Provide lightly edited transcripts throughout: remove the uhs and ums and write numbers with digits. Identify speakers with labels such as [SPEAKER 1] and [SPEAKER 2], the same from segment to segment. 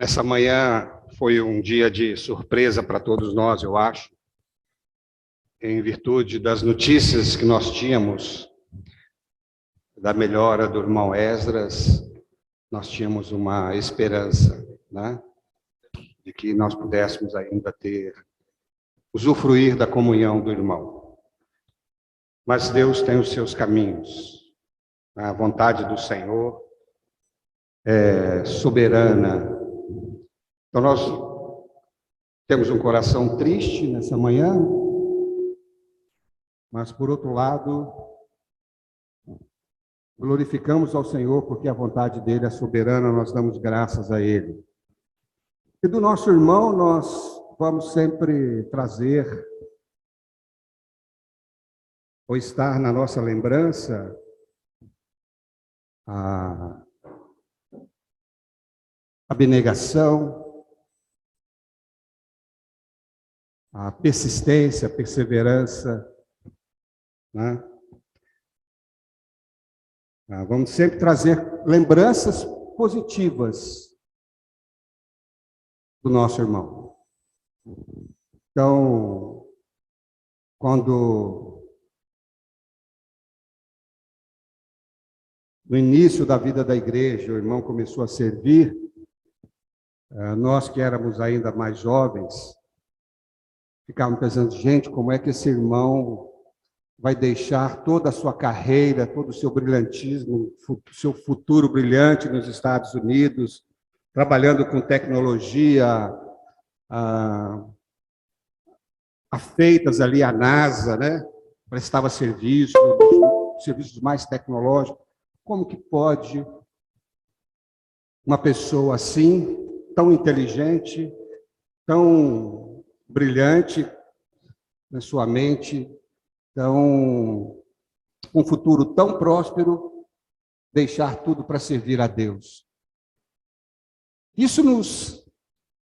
[SPEAKER 1] Essa manhã foi um dia de surpresa para todos nós, eu acho, em virtude das notícias que nós tínhamos da melhora do irmão Esdras. Nós tínhamos uma esperança, né, de que nós pudéssemos ainda usufruir da comunhão do irmão. Mas Deus tem os seus caminhos. A vontade do Senhor é soberana. Então nós temos um coração triste nessa manhã, mas por outro lado, glorificamos ao Senhor porque a vontade dele é soberana, nós damos graças a ele. E do nosso irmão nós vamos sempre trazer, ou estar na nossa lembrança, a abnegação, a persistência, a perseverança, né? Vamos sempre trazer lembranças positivas do nosso irmão. Então, quando no início da vida da igreja o irmão começou a servir, nós que éramos ainda mais jovens, ficávamos pensando, gente, como é que esse irmão vai deixar toda a sua carreira, todo o seu brilhantismo, seu futuro brilhante nos Estados Unidos, trabalhando com tecnologia, afeitas ali à NASA, né? Prestava serviços mais tecnológicos. Como que pode uma pessoa assim, tão inteligente, tão brilhante na sua mente, um futuro tão próspero, deixar tudo para servir a Deus? Isso nos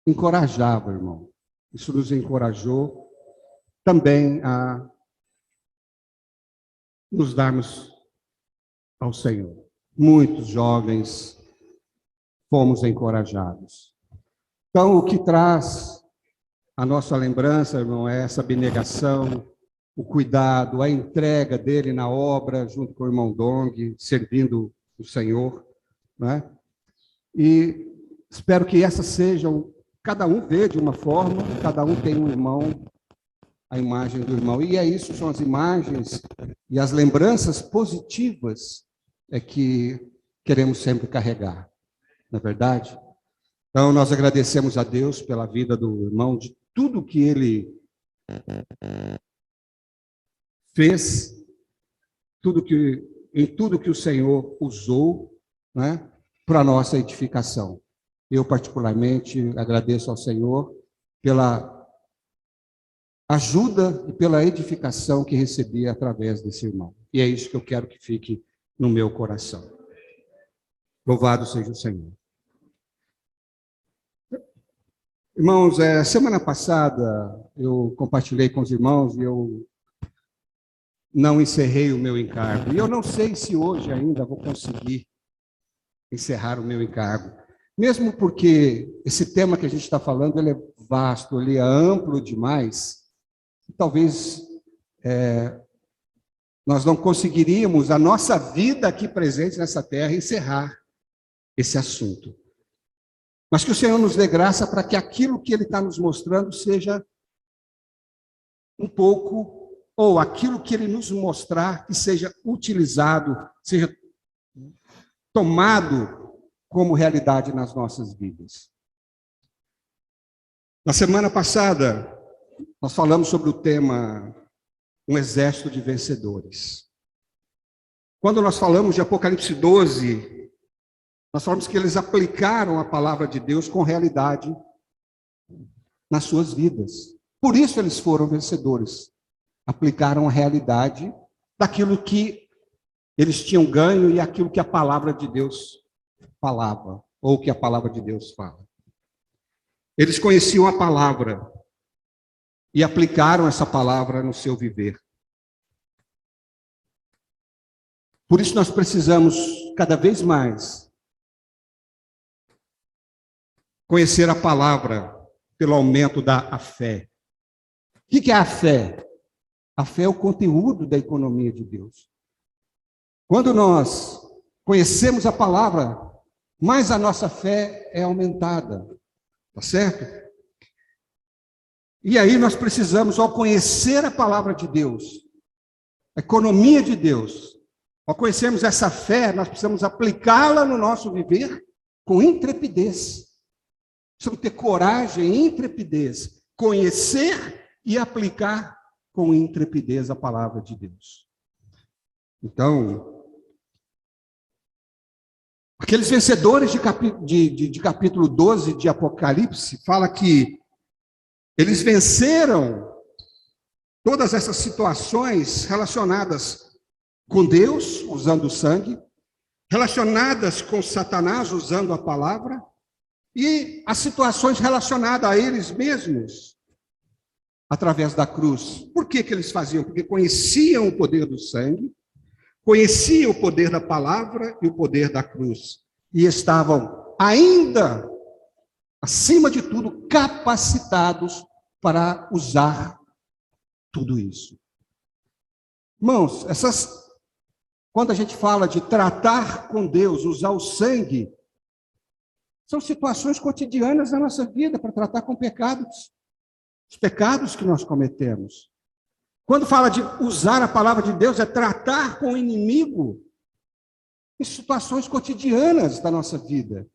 [SPEAKER 1] encorajava, irmão. Isso nos encorajou também a nos darmos ao Senhor. Muitos jovens fomos encorajados. Então, o que traz a nossa lembrança, irmão, é essa abnegação, o cuidado, a entrega dele na obra, junto com o irmão Dong, servindo o Senhor, né? E espero que essas sejam, cada um vê de uma forma, cada um tem um irmão, a imagem do irmão. E é isso, são as imagens e as lembranças positivas que queremos sempre carregar, não é verdade? Então, nós agradecemos a Deus pela vida do irmão, de tudo que ele fez, em tudo que o Senhor usou, né, para a nossa edificação. Eu, particularmente, agradeço ao Senhor pela ajuda e pela edificação que recebi através desse irmão. E é isso que eu quero que fique no meu coração. Louvado seja o Senhor. Irmãos, semana passada eu compartilhei com os irmãos e eu não encerrei o meu encargo. E eu não sei se hoje ainda vou conseguir encerrar o meu encargo. Mesmo porque esse tema que a gente está falando, ele é vasto, ele é amplo demais. Talvez nós não conseguiríamos, a nossa vida aqui presente nessa terra, encerrar esse assunto. Mas que o Senhor nos dê graça para que aquilo que Ele está nos mostrando seja um pouco, ou aquilo que Ele nos mostrar, que seja utilizado, seja tomado como realidade nas nossas vidas. Na semana passada, nós falamos sobre o tema um exército de vencedores. Quando nós falamos de Apocalipse 12, nós falamos que eles aplicaram a palavra de Deus com realidade nas suas vidas. Por isso eles foram vencedores. Aplicaram a realidade daquilo que eles tinham ganho e aquilo que a palavra de Deus falava, ou que a palavra de Deus fala. Eles conheciam a palavra e aplicaram essa palavra no seu viver. Por isso nós precisamos, cada vez mais, conhecer a palavra pelo aumento da fé. O que é a fé? A fé é o conteúdo da economia de Deus. Quando nós conhecemos a palavra, mais a nossa fé é aumentada. Tá certo? E aí nós precisamos, ao conhecer a palavra de Deus, a economia de Deus, ao conhecermos essa fé, nós precisamos aplicá-la no nosso viver com intrepidez. Precisamos ter coragem e intrepidez, conhecer e aplicar com intrepidez a palavra de Deus. Então, aqueles vencedores de capítulo 12 de Apocalipse, fala que eles venceram todas essas situações relacionadas com Deus, usando o sangue, relacionadas com Satanás, usando a palavra, e as situações relacionadas a eles mesmos, através da cruz. Por que eles faziam? Porque conheciam o poder do sangue, conheciam o poder da palavra e o poder da cruz. E estavam ainda, acima de tudo, capacitados para usar tudo isso. Irmãos, quando a gente fala de tratar com Deus, usar o sangue, são situações cotidianas da nossa vida para tratar com pecados, os pecados que nós cometemos. Quando fala de usar a palavra de Deus, é tratar com o inimigo em situações cotidianas da nossa vida.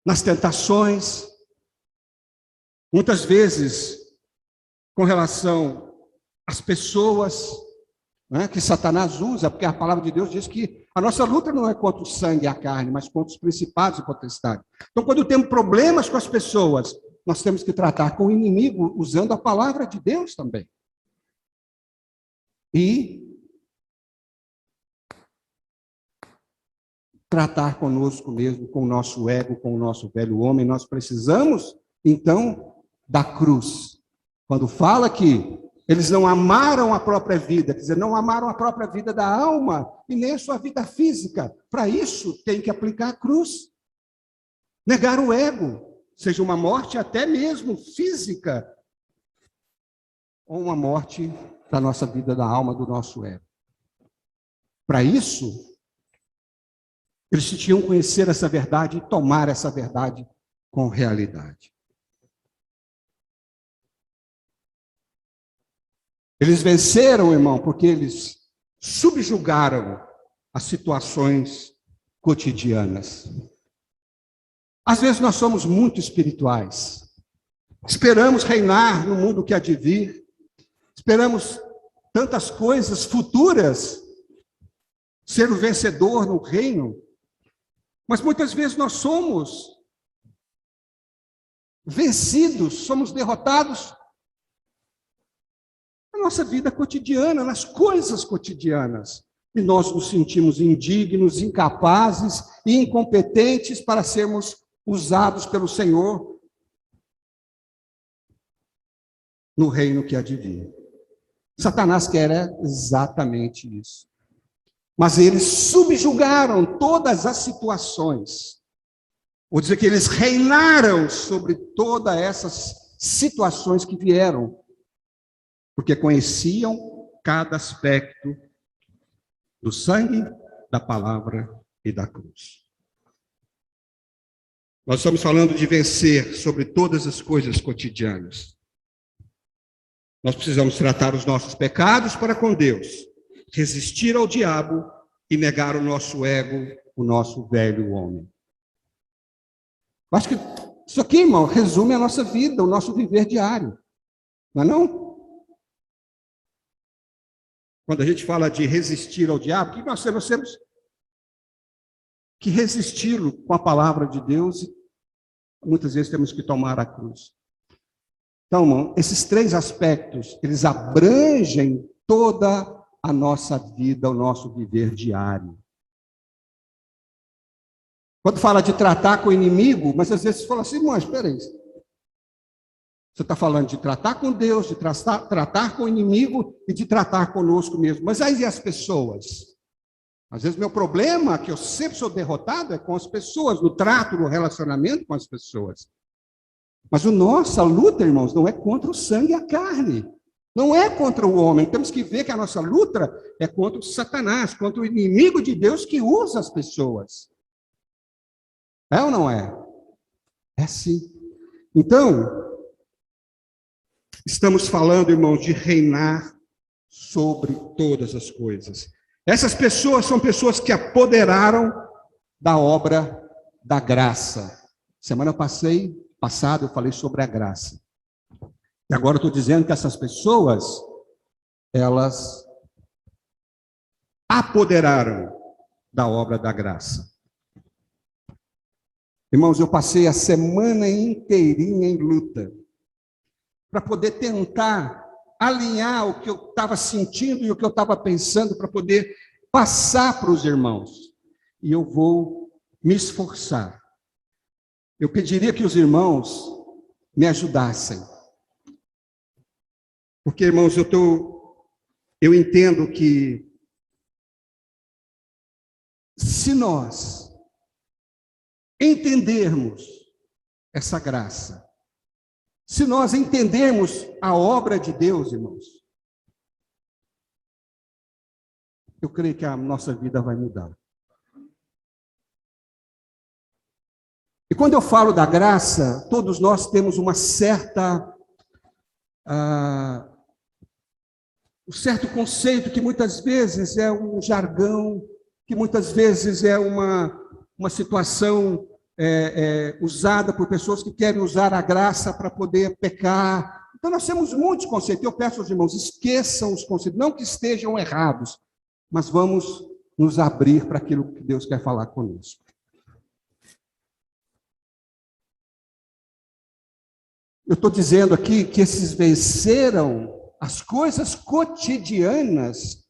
[SPEAKER 1] Nas tentações, muitas vezes com relação às pessoas, né, que Satanás usa, porque a palavra de Deus diz que a nossa luta não é contra o sangue e a carne, mas contra os principados e potestades. Então, quando temos problemas com as pessoas, nós temos que tratar com o inimigo usando a palavra de Deus também. E tratar conosco mesmo, com o nosso ego, com o nosso velho homem. Nós precisamos, então, da cruz. Quando fala que eles não amaram a própria vida, quer dizer, não amaram a própria vida da alma e nem a sua vida física. Para isso, tem que aplicar a cruz. Negar o ego, seja uma morte até mesmo física, ou uma morte da nossa vida da alma, do nosso ego. Para isso, eles tinham que conhecer essa verdade e tomar essa verdade com realidade. Eles venceram, irmão, porque eles subjugaram as situações cotidianas. Às vezes nós somos muito espirituais. Esperamos reinar no mundo que há de vir. Esperamos tantas coisas futuras, ser o vencedor no reino. Mas muitas vezes nós somos vencidos, somos derrotados na nossa vida cotidiana, nas coisas cotidianas. E nós nos sentimos indignos, incapazes e incompetentes para sermos usados pelo Senhor no reino que há de vir. Satanás quer exatamente isso. Mas eles subjugaram todas as situações. Vou dizer que eles reinaram sobre todas essas situações que vieram, porque conheciam cada aspecto do sangue, da palavra e da cruz. Nós estamos falando de vencer sobre todas as coisas cotidianas. Nós precisamos tratar os nossos pecados para com Deus, resistir ao diabo e negar o nosso ego, o nosso velho homem. Acho que isso aqui, irmão, resume a nossa vida, o nosso viver diário. Não é não? Quando a gente fala de resistir ao diabo, o que nós temos que resisti-lo com a palavra de Deus e muitas vezes temos que tomar a cruz. Então, irmão, esses três aspectos, eles abrangem toda a nossa vida, o nosso viver diário. Quando fala de tratar com o inimigo, mas às vezes você fala assim, mas espera aí. Você está falando de tratar com Deus, de tratar com o inimigo e de tratar conosco mesmo. Mas aí as pessoas? Às vezes, meu problema, que eu sempre sou derrotado, é com as pessoas, no trato, no relacionamento com as pessoas. Mas a nossa luta, irmãos, não é contra o sangue e a carne. Não é contra o homem. Temos que ver que a nossa luta é contra o Satanás, contra o inimigo de Deus que usa as pessoas. É ou não é? É sim. Então, estamos falando, irmãos, de reinar sobre todas as coisas. Essas pessoas são pessoas que apoderaram da obra da graça. Semana passada eu falei sobre a graça. E agora eu estou dizendo que essas pessoas, elas apoderaram da obra da graça. Irmãos, eu passei a semana inteirinha em luta para poder tentar alinhar o que eu estava sentindo e o que eu estava pensando para poder passar para os irmãos. E eu vou me esforçar. Eu pediria que os irmãos me ajudassem. Porque, irmãos, eu entendo que se nós entendermos essa graça, se nós entendermos a obra de Deus, irmãos, eu creio que a nossa vida vai mudar. E quando eu falo da graça, todos nós temos uma certa um certo conceito que muitas vezes é um jargão, que muitas vezes é uma situação usada por pessoas que querem usar a graça para poder pecar. Então, nós temos muitos conceitos. Eu peço aos irmãos, esqueçam os conceitos, não que estejam errados, mas vamos nos abrir para aquilo que Deus quer falar conosco. Eu estou dizendo aqui que esses venceram as coisas cotidianas,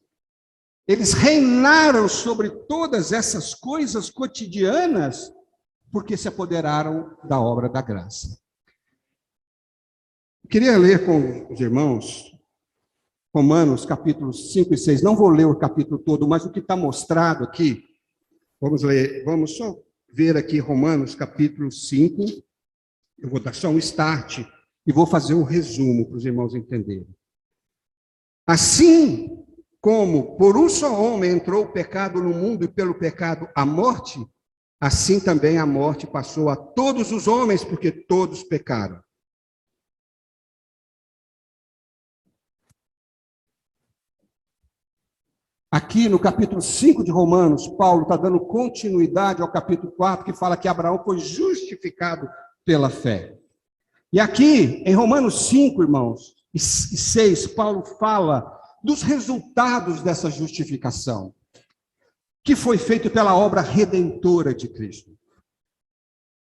[SPEAKER 1] eles reinaram sobre todas essas coisas cotidianas, porque se apoderaram da obra da graça. Eu queria ler com os irmãos Romanos, capítulos 5 e 6. Não vou ler o capítulo todo, mas o que está mostrado aqui, vamos ler, vamos só ver aqui Romanos, capítulo 5. Eu vou dar só um start e vou fazer um resumo para os irmãos entenderem. Assim como por um só homem entrou o pecado no mundo e pelo pecado a morte, assim também a morte passou a todos os homens, porque todos pecaram. Aqui no capítulo 5 de Romanos, Paulo está dando continuidade ao capítulo 4, que fala que Abraão foi justificado pela fé. E aqui, em Romanos 5, irmãos, e 6, Paulo fala dos resultados dessa justificação, que foi feito pela obra redentora de Cristo.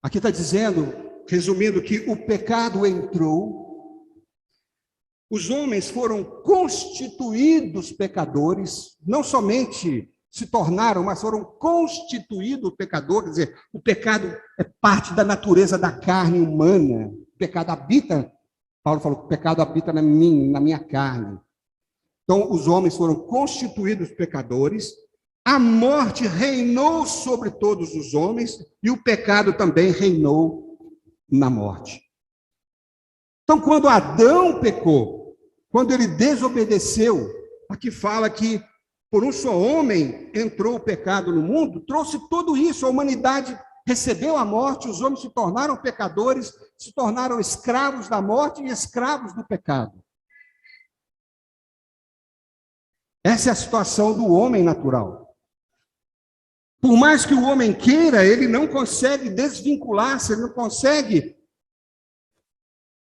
[SPEAKER 1] Aqui está dizendo, resumindo, que o pecado entrou, os homens foram constituídos pecadores, não somente se tornaram, mas foram constituídos pecadores, quer dizer, o pecado é parte da natureza da carne humana, o pecado habita, Paulo falou, o pecado habita na minha carne. Então, os homens foram constituídos pecadores, a morte reinou sobre todos os homens e o pecado também reinou na morte. Então, quando Adão pecou, quando ele desobedeceu, aqui fala que por um só homem entrou o pecado no mundo, trouxe tudo isso, a humanidade recebeu a morte, os homens se tornaram pecadores, se tornaram escravos da morte e escravos do pecado. Essa é a situação do homem natural. Por mais que o homem queira, ele não consegue desvincular-se, ele não consegue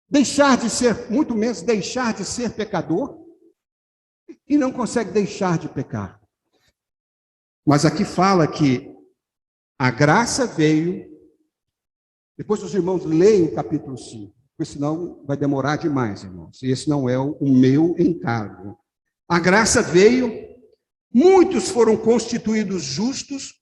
[SPEAKER 1] deixar de ser, muito menos deixar de ser pecador, e não consegue deixar de pecar. Mas aqui fala que a graça veio, depois os irmãos leem o capítulo 5, porque senão vai demorar demais, irmãos, e esse não é o meu encargo. A graça veio, muitos foram constituídos justos,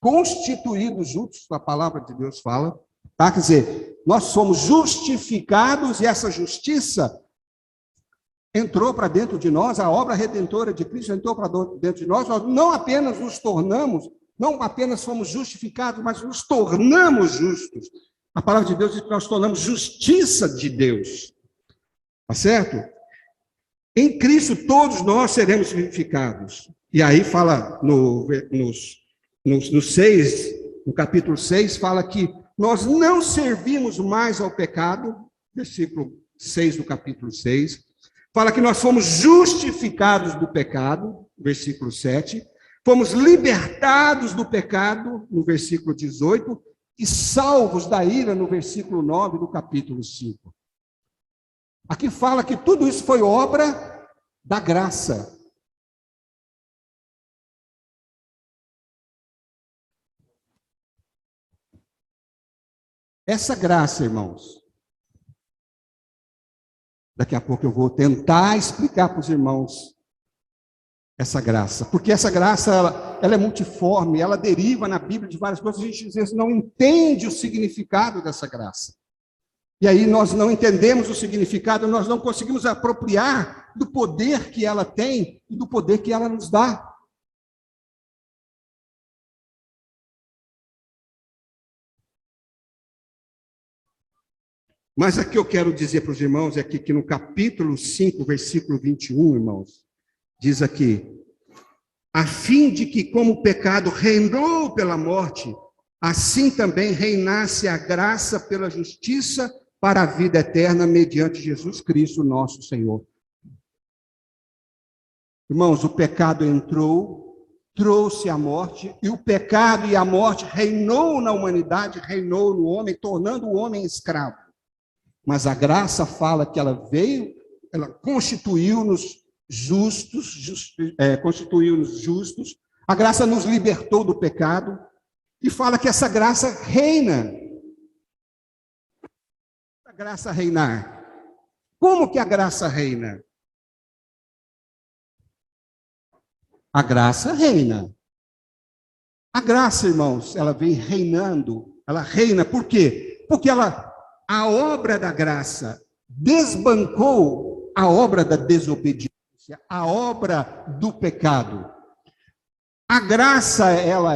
[SPEAKER 1] a palavra de Deus fala, tá? Quer dizer, nós somos justificados e essa justiça entrou para dentro de nós, a obra redentora de Cristo entrou para dentro de nós não apenas nos tornamos, não apenas fomos justificados, mas nos tornamos justos. A palavra de Deus diz que nós tornamos justiça de Deus. Tá certo? Em Cristo todos nós seremos vivificados. E aí fala no 6, no capítulo 6, fala que nós não servimos mais ao pecado, versículo 6 do capítulo 6. Fala que nós fomos justificados do pecado, versículo 7. Fomos libertados do pecado, no versículo 18. E salvos da ira, no versículo 9 do capítulo 5. Aqui fala que tudo isso foi obra da graça. Essa graça, irmãos, daqui a pouco eu vou tentar explicar para os irmãos essa graça, porque essa graça ela é multiforme, ela deriva na Bíblia de várias coisas, a gente às vezes não entende o significado dessa graça. E aí nós não entendemos o significado, nós não conseguimos apropriar do poder que ela tem e do poder que ela nos dá. Mas aqui eu quero dizer para os irmãos aqui que no capítulo 5, versículo 21, irmãos, diz aqui: a fim de que, como o pecado reinou pela morte, assim também reinasse a graça pela justiça para a vida eterna mediante Jesus Cristo, nosso Senhor. Irmãos, o pecado entrou, trouxe a morte, e o pecado e a morte reinou na humanidade, reinou no homem, tornando o homem escravo. Mas a graça fala que ela veio, ela constituiu-nos justos, constituiu-nos justos, a graça nos libertou do pecado, e fala que essa graça reina. A graça reinar. Como que a graça reina? A graça reina. A graça, irmãos, ela vem reinando, ela reina, por quê? Porque a obra da graça desbancou a obra da desobediência, a obra do pecado. A graça, ela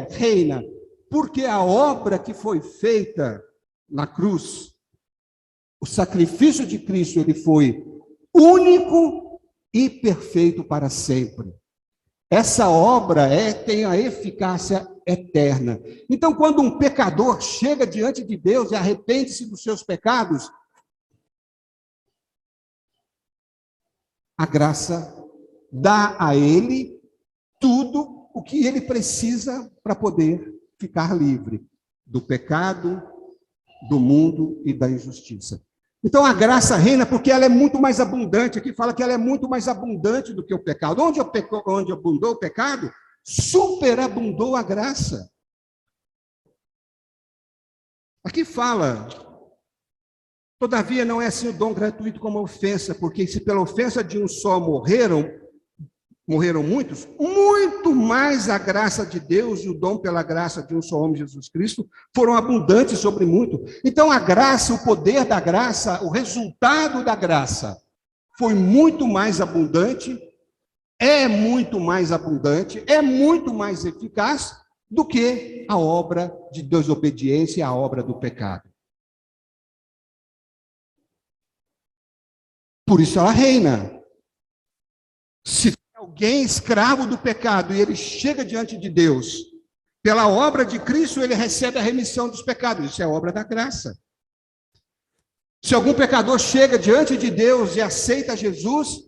[SPEAKER 1] reina, porque a obra que foi feita na cruz, o sacrifício de Cristo, ele foi único e perfeito para sempre. Essa obra tem a eficácia eterna. Então, quando um pecador chega diante de Deus e arrepende-se dos seus pecados, a graça dá a ele tudo o que ele precisa para poder ficar livre do pecado, do mundo e da injustiça. Então, a graça reina porque ela é muito mais abundante. Aqui fala que ela é muito mais abundante do que o pecado. Onde abundou o pecado, superabundou a graça. Aqui fala, todavia não é assim o dom gratuito como a ofensa, porque se pela ofensa de um só morreram muitos, muito mais a graça de Deus e o dom pela graça de um só homem, Jesus Cristo, foram abundantes sobre muito. Então a graça, o poder da graça, o resultado da graça foi muito mais abundante, é muito mais abundante, é muito mais eficaz do que a obra de desobediência e a obra do pecado. Por isso ela reina. Se alguém escravo do pecado e ele chega diante de Deus, pela obra de Cristo ele recebe a remissão dos pecados, isso é obra da graça. Se algum pecador chega diante de Deus e aceita Jesus,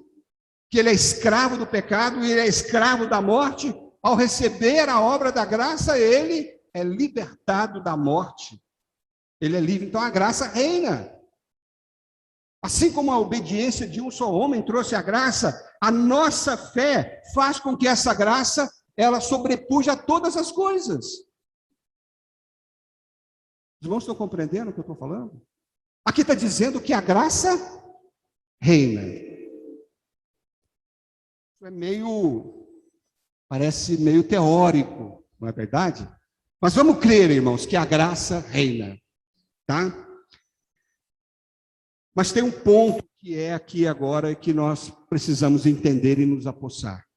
[SPEAKER 1] que ele é escravo do pecado e ele é escravo da morte, ao receber a obra da graça, ele é libertado da morte. Ele é livre, então a graça reina. Assim como a obediência de um só homem trouxe a graça, a nossa fé faz com que essa graça, ela sobrepuja todas as coisas. Os irmãos estão compreendendo o que eu estou falando? Aqui está dizendo que a graça reina. Isso parece meio teórico, não é verdade? Mas vamos crer, irmãos, que a graça reina, tá? Mas tem um ponto que é aqui agora que nós precisamos entender e nos apossar.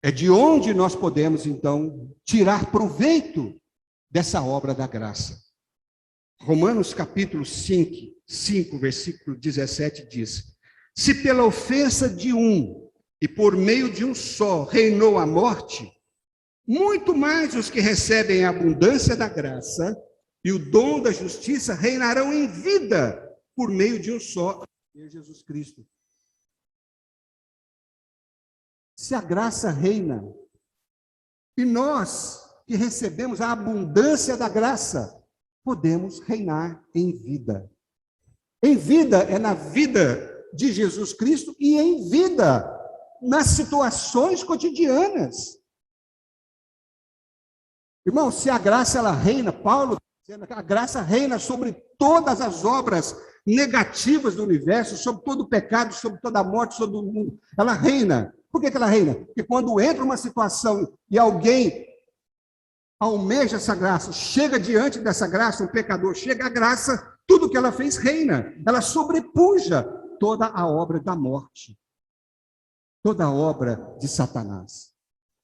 [SPEAKER 1] É de onde nós podemos, então, tirar proveito dessa obra da graça. Romanos capítulo 5, versículo 17 diz: se pela ofensa de um e por meio de um só reinou a morte, muito mais os que recebem a abundância da graça e o dom da justiça reinarão em vida por meio de um só, Jesus Cristo. Se a graça reina, e nós que recebemos a abundância da graça, podemos reinar em vida. Em vida é na vida de Jesus Cristo e em vida nas situações cotidianas. Irmão, se a graça ela reina, Paulo dizendo que a graça reina sobre todas as obras negativas do universo, sobre todo o pecado, sobre toda a morte, sobre o mundo. Ela reina. Por que ela reina? Porque quando entra uma situação e alguém almeja essa graça, chega diante dessa graça, um pecador chega, a graça, tudo que ela fez reina. Ela sobrepuja toda a obra da morte, toda a obra de Satanás.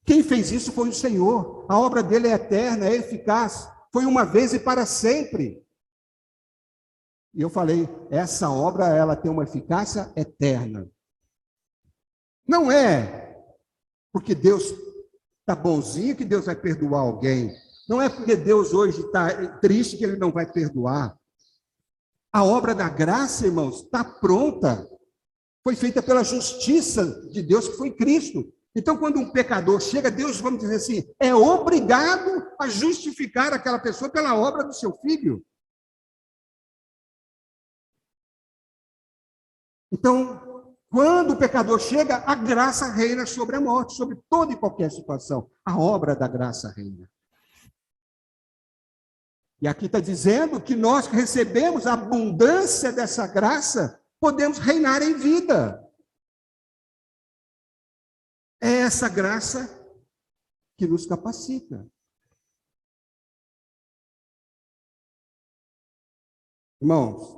[SPEAKER 1] Quem fez isso foi o Senhor. A obra dele é eterna, é eficaz. Foi uma vez e para sempre. E eu falei, essa obra ela tem uma eficácia eterna. Não é porque Deus está bonzinho que Deus vai perdoar alguém. Não é porque Deus hoje está triste que ele não vai perdoar. A obra da graça, irmãos, está pronta. Foi feita pela justiça de Deus, que foi Cristo. Então, quando um pecador chega, Deus, vamos dizer assim, é obrigado a justificar aquela pessoa pela obra do seu filho. Então, quando o pecador chega, a graça reina sobre a morte, sobre toda e qualquer situação. A obra da graça reina. E aqui está dizendo que nós que recebemos a abundância dessa graça, podemos reinar em vida. É essa graça que nos capacita. Irmãos,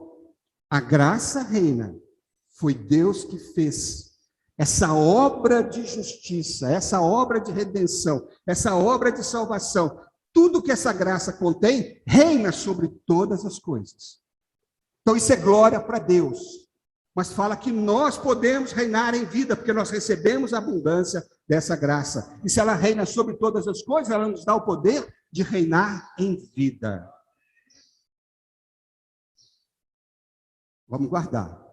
[SPEAKER 1] a graça reina. Foi Deus que fez essa obra de justiça, essa obra de redenção, essa obra de salvação. Tudo que essa graça contém, reina sobre todas as coisas. Então isso é glória para Deus. Mas fala que nós podemos reinar em vida, porque nós recebemos a abundância dessa graça. E se ela reina sobre todas as coisas, ela nos dá o poder de reinar em vida. Vamos guardar.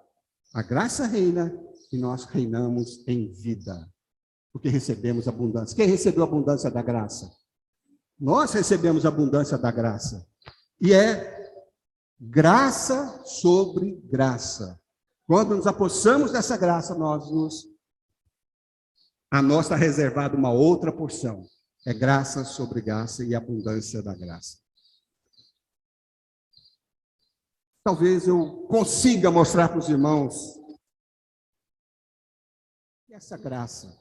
[SPEAKER 1] A graça reina e nós reinamos em vida, porque recebemos abundância. Quem recebeu a abundância da graça? Nós recebemos a abundância da graça. E é graça sobre graça. Quando nos apossamos dessa graça, a nós está reservada uma outra porção. É graça sobre graça e abundância da graça. Talvez eu consiga mostrar para os irmãos essa graça.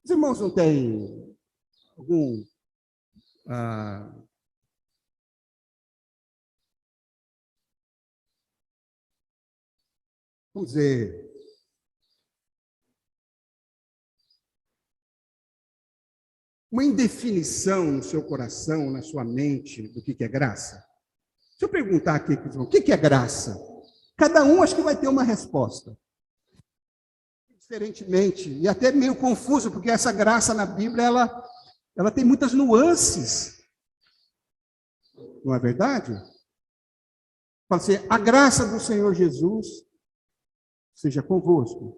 [SPEAKER 1] Os irmãos não têm algum vamos dizer, uma indefinição no seu coração, na sua mente, do que é graça? Deixa eu perguntar aqui, o que é graça? Cada um acho que vai ter uma resposta. Diferentemente, e até meio confuso, porque essa graça na Bíblia, ela tem muitas nuances. Não é verdade? Fala assim, a graça do Senhor Jesus seja convosco.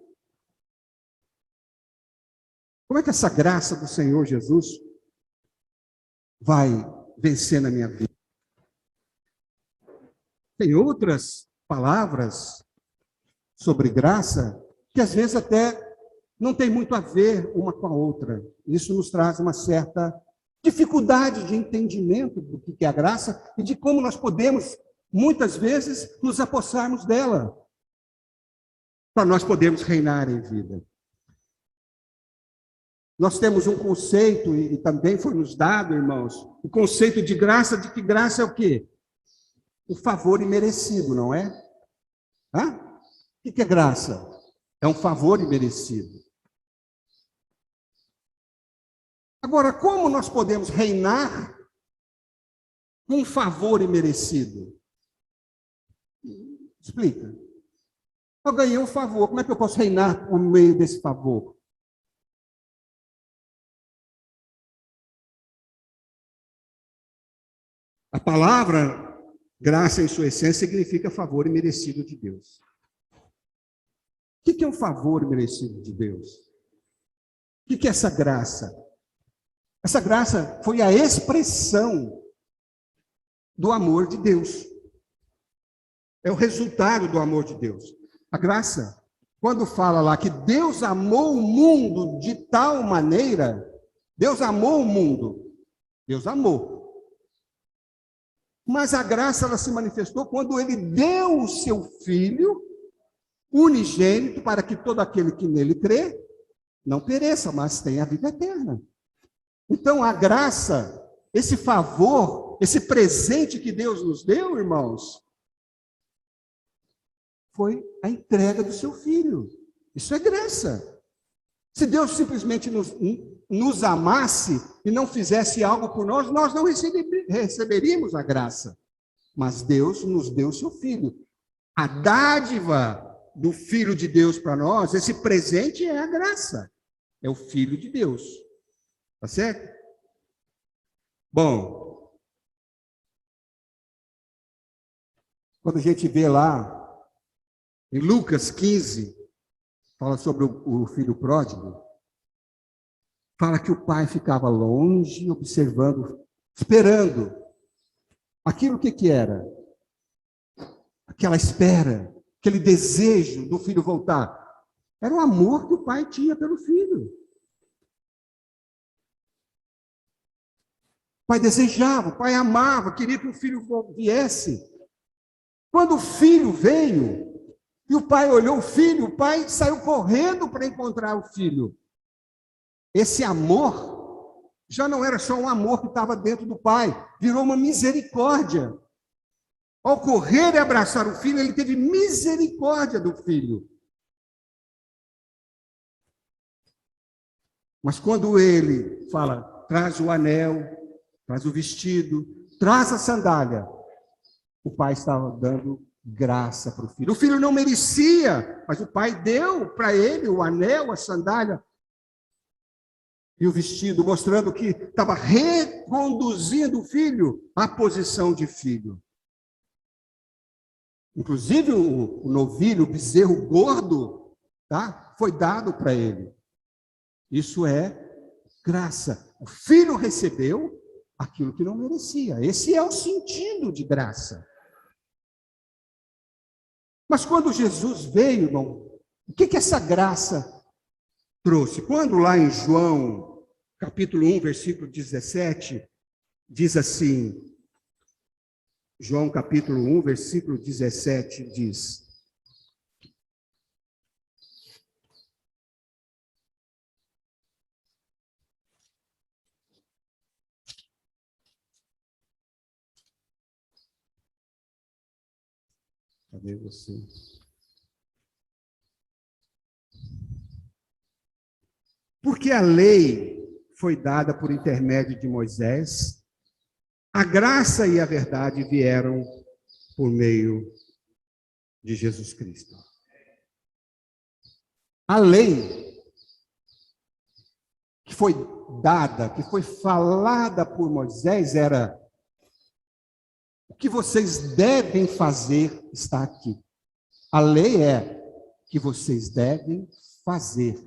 [SPEAKER 1] Como é que essa graça do Senhor Jesus vai vencer na minha vida? Tem outras palavras sobre graça que às vezes até não tem muito a ver uma com a outra. Isso nos traz uma certa dificuldade de entendimento do que é a graça e de como nós podemos, muitas vezes, nos apossarmos dela, para nós podermos reinar em vida. Nós temos um conceito, e também foi nos dado, irmãos, o conceito de graça, de que graça é o quê? O favor imerecido, não é? Hã? O que é graça? É um favor imerecido. Agora, como nós podemos reinar com um favor imerecido? Explica. Eu ganhei um favor, como é que eu posso reinar por meio desse favor? A palavra graça, em sua essência, significa favor imerecido de Deus. O que é o favor imerecido de Deus? O que é essa graça? Essa graça foi a expressão do amor de Deus. É o resultado do amor de Deus. A graça, quando fala lá que Deus amou o mundo de tal maneira, Deus amou o mundo, Deus amou. Mas a graça, ela se manifestou quando ele deu o seu Filho unigênito para que todo aquele que nele crê não pereça, mas tenha a vida eterna. Então, a graça, esse favor, esse presente que Deus nos deu, irmãos, foi a entrega do seu Filho. Isso é graça. Se Deus simplesmente nos amasse e não fizesse algo por nós, nós não receberíamos a graça. Mas Deus nos deu o seu Filho. A dádiva do Filho de Deus para nós, esse presente é a graça. É o Filho de Deus. Tá certo? Bom, quando a gente vê lá, em Lucas 15, fala sobre o filho pródigo, fala que o pai ficava longe, observando, esperando. Aquilo que era? Aquela espera, aquele desejo do filho voltar. Era o amor que o pai tinha pelo filho. O pai desejava, o pai amava, queria que o filho viesse. Quando o filho veio, e o pai olhou o filho, o pai saiu correndo para encontrar o filho. Esse amor já não era só um amor que estava dentro do pai, virou uma misericórdia. Ao correr e abraçar o filho, ele teve misericórdia do filho. Mas quando ele fala, traz o anel, traz o vestido, traz a sandália, o pai estava dando graça para o filho. O filho não merecia, mas o pai deu para ele o anel, a sandália e o vestido, mostrando que estava reconduzindo o filho à posição de filho. Inclusive o novilho, o bezerro gordo, tá? Foi dado para ele. Isso é graça. O filho recebeu aquilo que não merecia. Esse é o sentido de graça. Mas quando Jesus veio, irmão, o que essa graça trouxe? Quando lá em João, capítulo 1, versículo 17, diz assim, João capítulo 1, versículo 17, diz: cadê você? Porque a lei foi dada por intermédio de Moisés, a graça e a verdade vieram por meio de Jesus Cristo. A lei que foi dada, que foi falada por Moisés era: o que vocês devem fazer está aqui. A lei é que vocês devem fazer.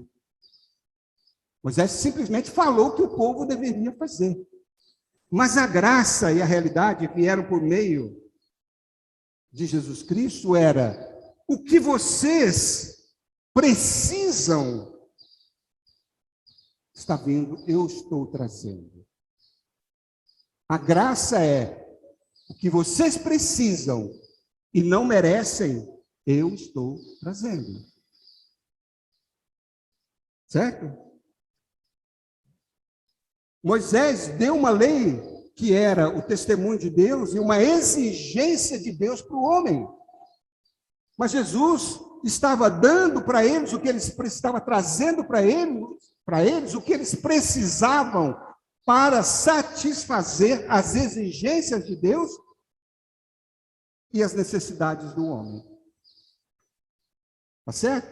[SPEAKER 1] Moisés simplesmente falou o que o povo deveria fazer. Mas a graça e a realidade vieram por meio de Jesus Cristo, era o que vocês precisam está vindo, eu estou trazendo. A graça é o que vocês precisam e não merecem, eu estou trazendo. Certo? Moisés deu uma lei que era o testemunho de Deus e uma exigência de Deus para o homem. Mas Jesus estava dando para eles o que eles precisavam, trazendo para eles o que eles precisavam para satisfazer as exigências de Deus e as necessidades do homem. Tá certo?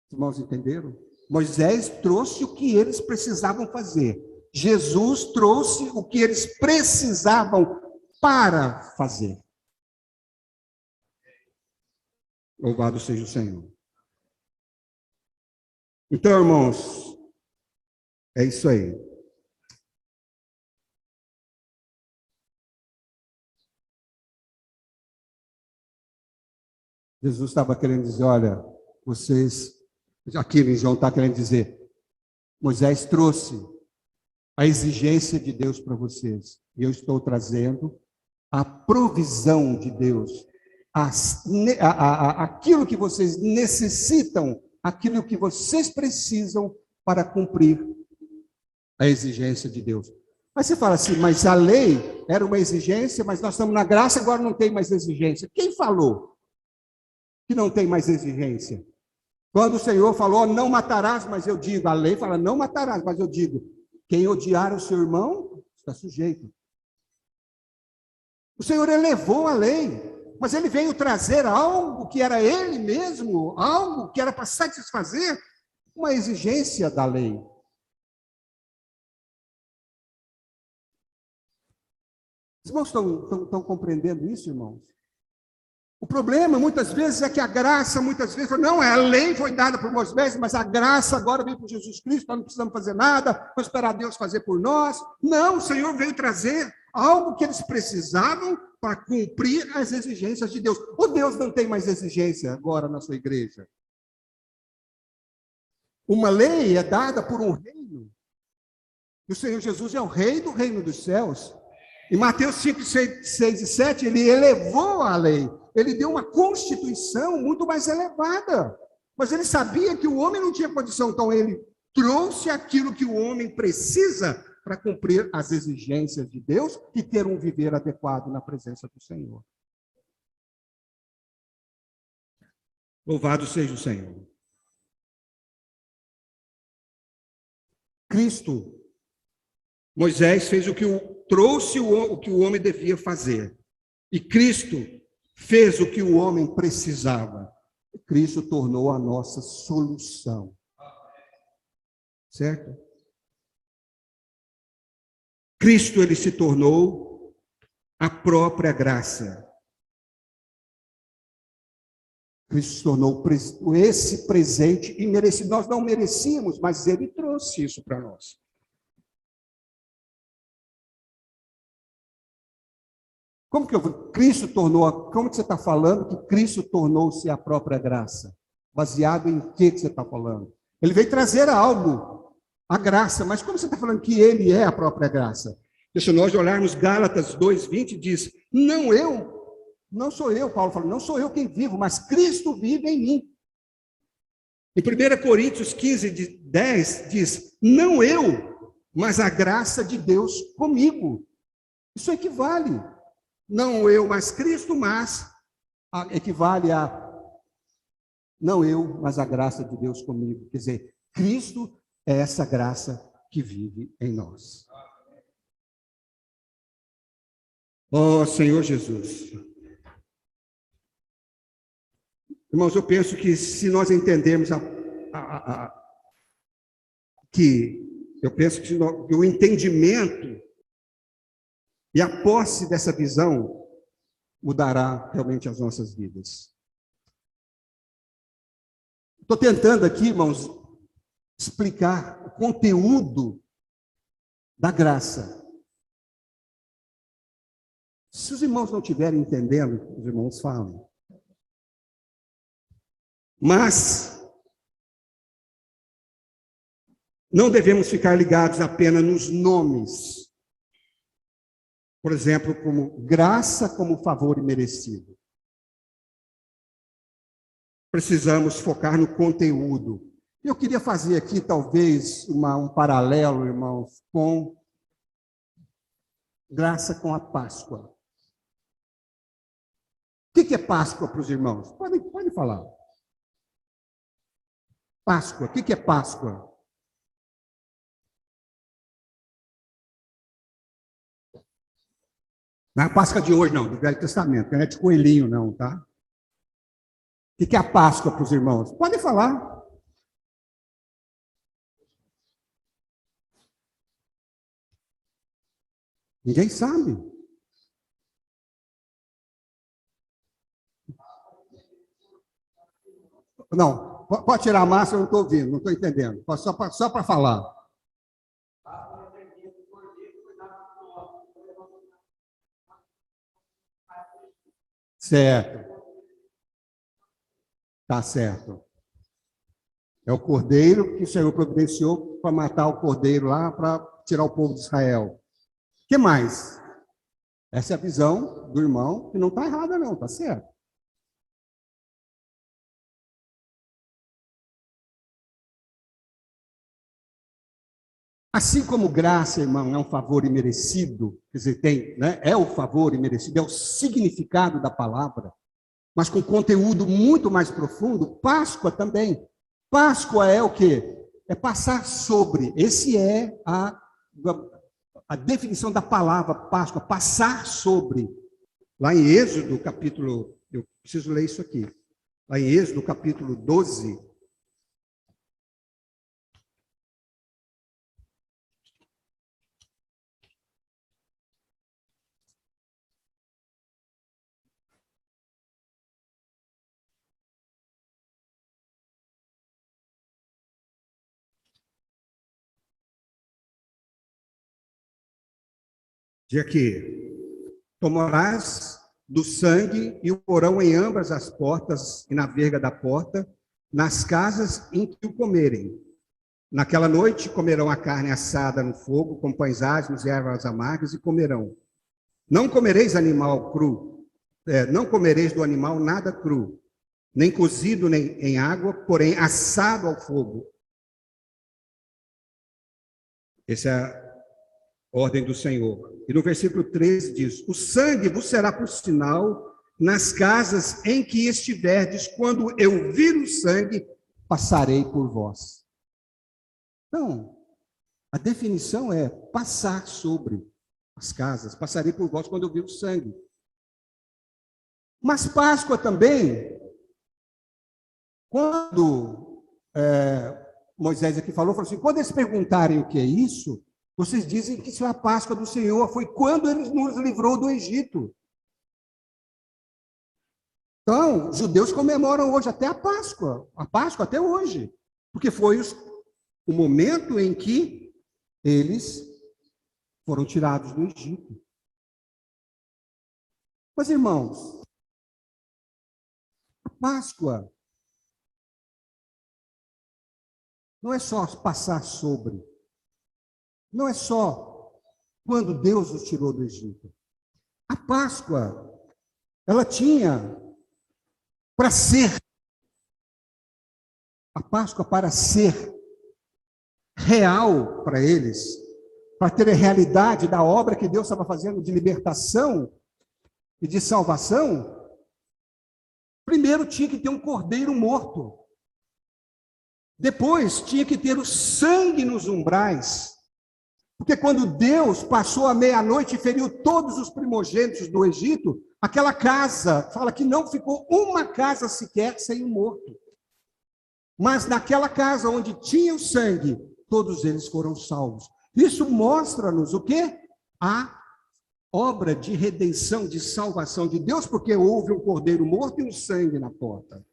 [SPEAKER 1] Os irmãos entenderam? Moisés trouxe o que eles precisavam fazer. Jesus trouxe o que eles precisavam para fazer. Louvado seja o Senhor. Então, irmãos, é isso aí. Jesus estava querendo dizer, olha, vocês, aqui em João está querendo dizer, Moisés trouxe a exigência de Deus para vocês, e eu estou trazendo a provisão de Deus, aquilo que vocês necessitam, aquilo que vocês precisam para cumprir a exigência de Deus. Mas você fala assim, mas a lei era uma exigência, mas nós estamos na graça, agora não tem mais exigência. Quem falou que não tem mais exigência? Quando o Senhor falou, não matarás, mas eu digo, a lei fala, não matarás, mas eu digo, quem odiar o seu irmão está sujeito. O Senhor elevou a lei, mas ele veio trazer algo que era ele mesmo, algo que era para satisfazer uma exigência da lei. Os irmãos estão compreendendo isso, irmãos? O problema, muitas vezes, é que a graça, muitas vezes, não, a lei foi dada por Moisés, mas a graça agora veio por Jesus Cristo, nós não precisamos fazer nada, vamos esperar Deus fazer por nós. Não, o Senhor veio trazer algo que eles precisavam para cumprir as exigências de Deus. Ou Deus não tem mais exigência agora na sua igreja? Uma lei é dada por um reino, e o Senhor Jesus é o rei do reino dos céus. Em Mateus 5, 6 e 7, ele elevou a lei. Ele deu uma constituição muito mais elevada. Mas ele sabia que o homem não tinha condição, então ele trouxe aquilo que o homem precisa para cumprir as exigências de Deus e ter um viver adequado na presença do Senhor. Louvado seja o Senhor. Cristo, Moisés fez trouxe o que o homem devia fazer. E Cristo fez o que o homem precisava. Cristo tornou a nossa solução. Certo? Cristo, ele se tornou a própria graça. Cristo se tornou esse presente imerecido. Nós não merecíamos, mas ele trouxe isso para nós. Como que Cristo tornou, como que você está falando que Cristo tornou-se a própria graça? Baseado em que você está falando? Ele veio trazer algo, a graça, mas como você está falando que ele é a própria graça? Se nós olharmos Gálatas 2:20, diz, não sou eu, Paulo fala, não sou eu quem vivo, mas Cristo vive em mim. Em 1 Coríntios 15:10 diz, não eu, mas a graça de Deus comigo. Isso equivale. Não eu, mas Cristo, mas equivale a não eu, mas a graça de Deus comigo. Quer dizer, Cristo é essa graça que vive em nós. Ó Senhor Jesus. Irmãos, eu penso que se nós entendermos que o entendimento e a posse dessa visão mudará realmente as nossas vidas. Estou tentando aqui, irmãos, explicar o conteúdo da graça. Se os irmãos não estiverem entendendo, os irmãos falam. Mas não devemos ficar ligados apenas nos nomes. Por exemplo, como graça, como favor imerecido. Precisamos focar no conteúdo. Eu queria fazer aqui, talvez, um paralelo, irmãos, com graça com a Páscoa. O que é Páscoa para os irmãos? Pode falar. Páscoa, o que é Páscoa? Não é a Páscoa de hoje, não, do Velho Testamento, não é de coelhinho, não, tá? O que é a Páscoa para os irmãos? Pode falar. Ninguém sabe. Não, pode tirar a máscara, eu não estou ouvindo, não estou entendendo. Só para falar. Certo. Tá certo. É o cordeiro que o Senhor providenciou para matar o cordeiro lá, para tirar o povo de Israel. O que mais? Essa é a visão do irmão, que não está errada, não, está certo. Assim como graça, irmão, é um favor imerecido, quer dizer, tem, né? É o favor imerecido, é o significado da palavra, mas com conteúdo muito mais profundo. Páscoa também. Páscoa é o quê? É passar sobre. Esse é a definição da palavra Páscoa, passar sobre. Lá em Êxodo, capítulo, eu preciso ler isso aqui. Lá em Êxodo, capítulo 12, diz aqui: tomarás do sangue e o porão em ambas as portas e na verga da porta, nas casas em que o comerem. Naquela noite comerão a carne assada no fogo, com pães asmos e ervas amargas, e comerão. Não comereis animal cru, não comereis do animal nada cru, nem cozido nem em água, porém assado ao fogo. Essa é a ordem do Senhor. E no versículo 13 diz: o sangue vos será por sinal nas casas em que estiverdes, quando eu vir o sangue, passarei por vós. Então, a definição é passar sobre as casas, passarei por vós quando eu vir o sangue. Mas Páscoa também, quando Moisés aqui falou assim, quando eles perguntarem o que é isso, vocês dizem que isso é a Páscoa do Senhor, foi quando ele nos livrou do Egito. Então, os judeus comemoram hoje até a Páscoa até hoje, porque foi o momento em que eles foram tirados do Egito. Mas, irmãos, a Páscoa não é só passar sobre, não é só quando Deus os tirou do Egito. A Páscoa, ela tinha para ser, a Páscoa para ser real para eles, para ter a realidade da obra que Deus estava fazendo de libertação e de salvação, primeiro tinha que ter um cordeiro morto. Depois tinha que ter o sangue nos umbrais. Porque quando Deus passou a meia-noite e feriu todos os primogênitos do Egito, aquela casa, fala que não ficou uma casa sequer sem um morto. Mas naquela casa onde tinha o sangue, todos eles foram salvos. Isso mostra-nos o quê? A obra de redenção, de salvação de Deus, porque houve um cordeiro morto e um sangue na porta.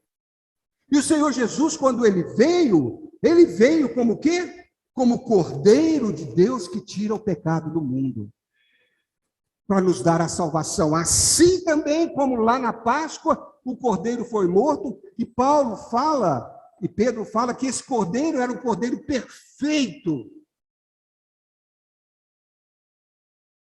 [SPEAKER 1] E o Senhor Jesus, quando ele veio como o quê? Como cordeiro de Deus que tira o pecado do mundo, para nos dar a salvação. Assim também como lá na Páscoa, o cordeiro foi morto, e Paulo fala, e Pedro fala que esse cordeiro era um cordeiro perfeito.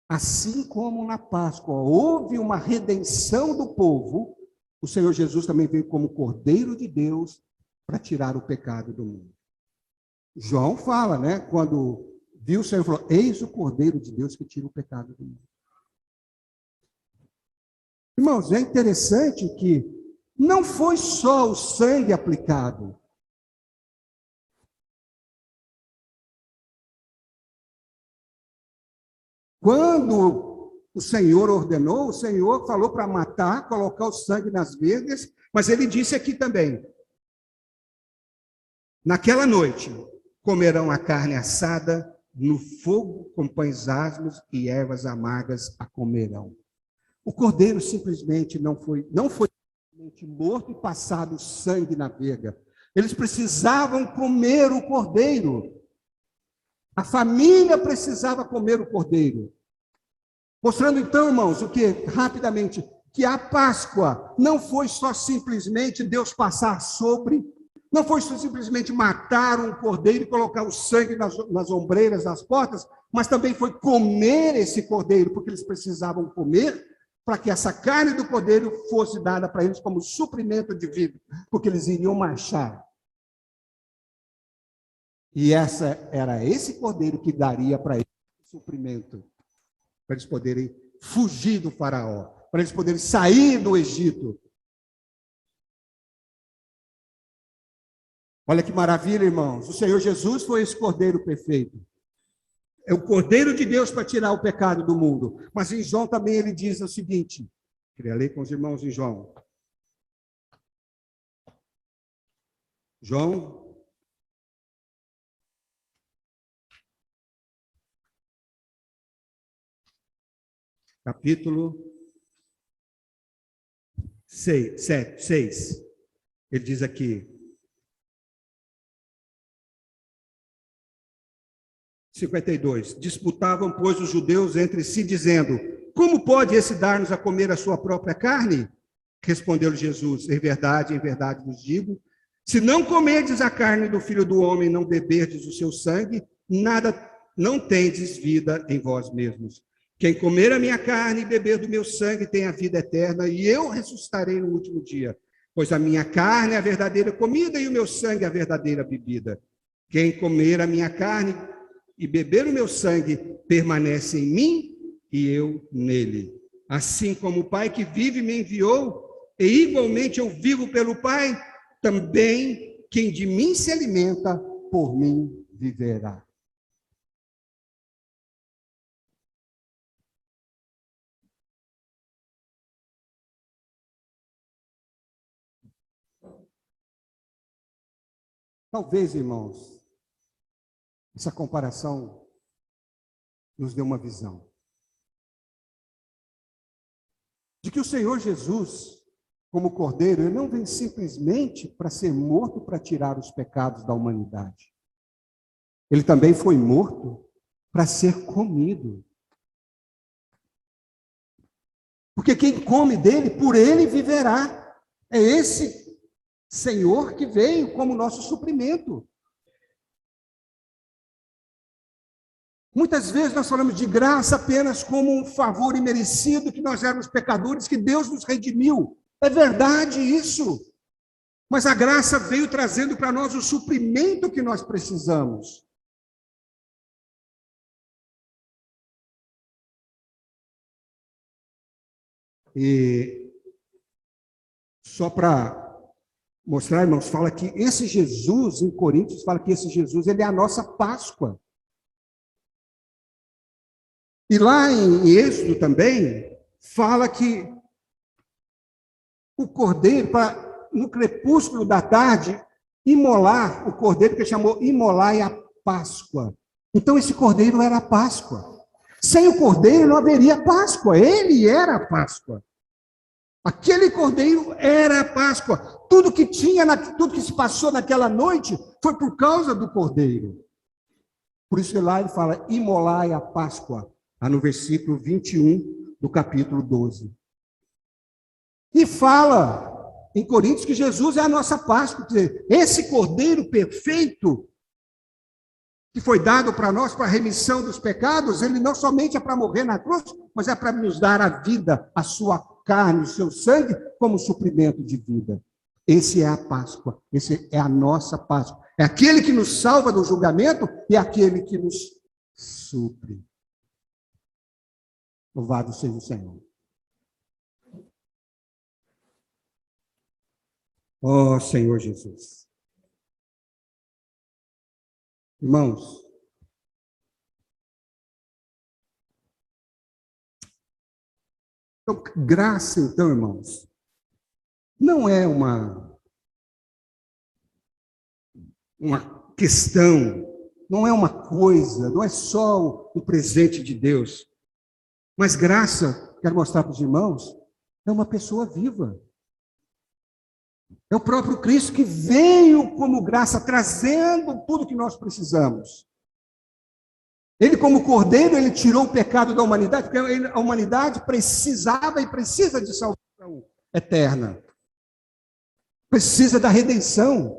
[SPEAKER 1] Assim como na Páscoa houve uma redenção do povo, o Senhor Jesus também veio como Cordeiro de Deus para tirar o pecado do mundo. João fala, né? Quando viu o Senhor, falou: eis o Cordeiro de Deus que tira o pecado do mundo. Irmãos, é interessante que não foi só o sangue aplicado. Quando o Senhor ordenou, o Senhor falou para matar, colocar o sangue nas vergas, mas ele disse aqui também: naquela noite comerão a carne assada no fogo com pães asmos e ervas amargas a comerão. O cordeiro simplesmente não foi morto e passado sangue na verga. Eles precisavam comer o cordeiro. A família precisava comer o cordeiro. Mostrando então, irmãos, o que rapidamente, que a Páscoa não foi só simplesmente Deus passar sobre, não foi só simplesmente matar um cordeiro e colocar o sangue nas ombreiras das portas, mas também foi comer esse cordeiro, porque eles precisavam comer para que essa carne do cordeiro fosse dada para eles como suprimento de vida, porque eles iriam marchar. E era esse cordeiro que daria para eles o suprimento, para eles poderem fugir do faraó, para eles poderem sair do Egito. Olha que maravilha, irmãos. O Senhor Jesus foi esse cordeiro perfeito. É o Cordeiro de Deus para tirar o pecado do mundo. Mas em João também ele diz o seguinte, queria ler com os irmãos em João. João, capítulo 6. Ele diz aqui, 52. Disputavam, pois, os judeus entre si, dizendo: como pode esse dar-nos a comer a sua própria carne? Respondeu-lhe Jesus: em verdade vos digo, se não comerdes a carne do Filho do Homem, não beberdes o seu sangue, não tendes vida em vós mesmos. Quem comer a minha carne e beber do meu sangue tem a vida eterna, e eu ressuscitarei no último dia. Pois a minha carne é a verdadeira comida e o meu sangue é a verdadeira bebida. Quem comer a minha carne e beber o meu sangue permanece em mim e eu nele. Assim como o Pai que vive me enviou, e igualmente eu vivo pelo Pai, também quem de mim se alimenta, por mim viverá. Talvez, irmãos, essa comparação nos dê uma visão de que o Senhor Jesus, como Cordeiro, ele não vem simplesmente para ser morto para tirar os pecados da humanidade. Ele também foi morto para ser comido. Porque quem come dele, por ele viverá. É esse Senhor que veio como nosso suprimento. Muitas vezes nós falamos de graça apenas como um favor imerecido, que nós éramos pecadores, que Deus nos redimiu. É verdade isso. Mas a graça veio trazendo para nós o suprimento que nós precisamos. E só para mostrar, irmãos, fala que esse Jesus, em Coríntios, fala que esse Jesus, ele é a nossa Páscoa. E lá em Êxodo também, fala que o cordeiro, no crepúsculo da tarde, imolar o cordeiro, que ele chamou imolar a Páscoa. Então, esse cordeiro era a Páscoa. Sem o cordeiro não haveria Páscoa, ele era a Páscoa. Aquele cordeiro era a Páscoa. Tudo que se passou naquela noite foi por causa do cordeiro. Por isso lá ele fala, imolai a Páscoa, lá no versículo 21 do capítulo 12. E fala em Coríntios que Jesus é a nossa Páscoa. Quer dizer, esse cordeiro perfeito que foi dado para nós, para a remissão dos pecados, ele não somente é para morrer na cruz, mas é para nos dar a vida, a sua carne, o seu sangue, como suprimento de vida. Esse é a Páscoa, esse é a nossa Páscoa. É aquele que nos salva do julgamento e é aquele que nos supre. Louvado seja o Senhor. Ó Senhor Jesus. Irmãos, então, graça, então, irmãos, não é uma questão, não é uma coisa, não é só um presente de Deus. Mas graça, quero mostrar para os irmãos, é uma pessoa viva. É o próprio Cristo que veio como graça, trazendo tudo que nós precisamos. Ele, como cordeiro, ele tirou o pecado da humanidade, porque a humanidade precisava e precisa de salvação eterna. Precisa da redenção.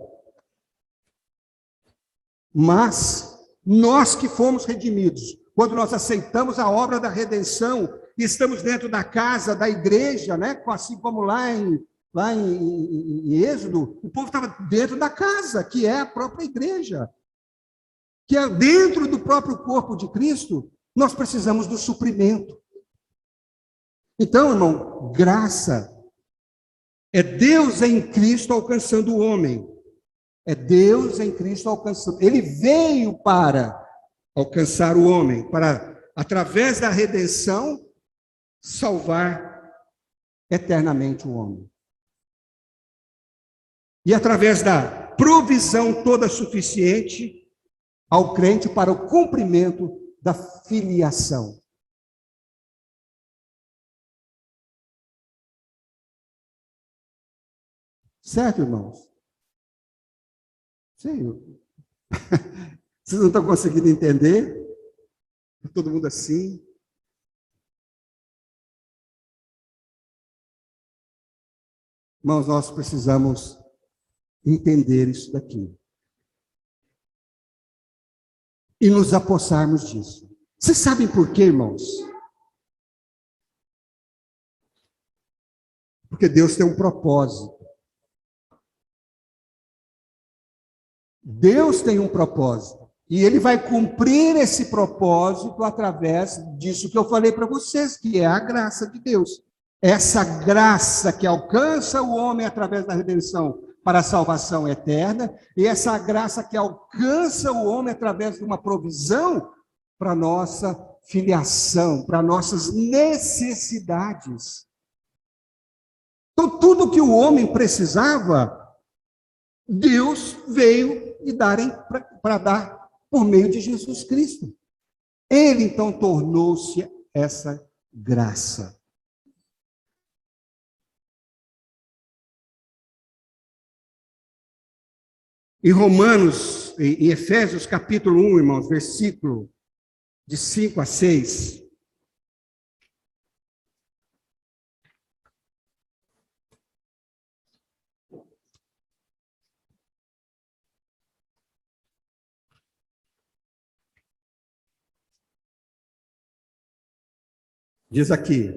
[SPEAKER 1] Mas nós que fomos redimidos, quando nós aceitamos a obra da redenção e estamos dentro da casa, da igreja, né? Assim como lá em Êxodo, o povo estava dentro da casa, que é a própria igreja. Que é dentro do próprio corpo de Cristo, nós precisamos do suprimento. Então, irmão, graça é Deus em Cristo alcançando o homem. É Deus em Cristo alcançando. Ele veio para alcançar o homem, para, através da redenção, salvar eternamente o homem. E através da provisão toda suficiente ao crente para o cumprimento da filiação. Certo, irmãos? Sim. Vocês não estão conseguindo entender? Todo mundo assim? Irmãos, nós precisamos entender isso daqui. E nos apossarmos disso. Vocês sabem por quê, irmãos? Porque Deus tem um propósito. Deus tem um propósito. E Ele vai cumprir esse propósito através disso que eu falei para vocês, que é a graça de Deus. Essa graça que alcança o homem através da redenção para a salvação eterna, e essa graça que alcança o homem através de uma provisão para a nossa filiação, para nossas necessidades. Então, tudo que o homem precisava, Deus veio e para dar por meio de Jesus Cristo. Ele, então, tornou-se essa graça. Em Romanos, em Efésios capítulo 1, irmãos, versículo de 5 a 6. Diz aqui,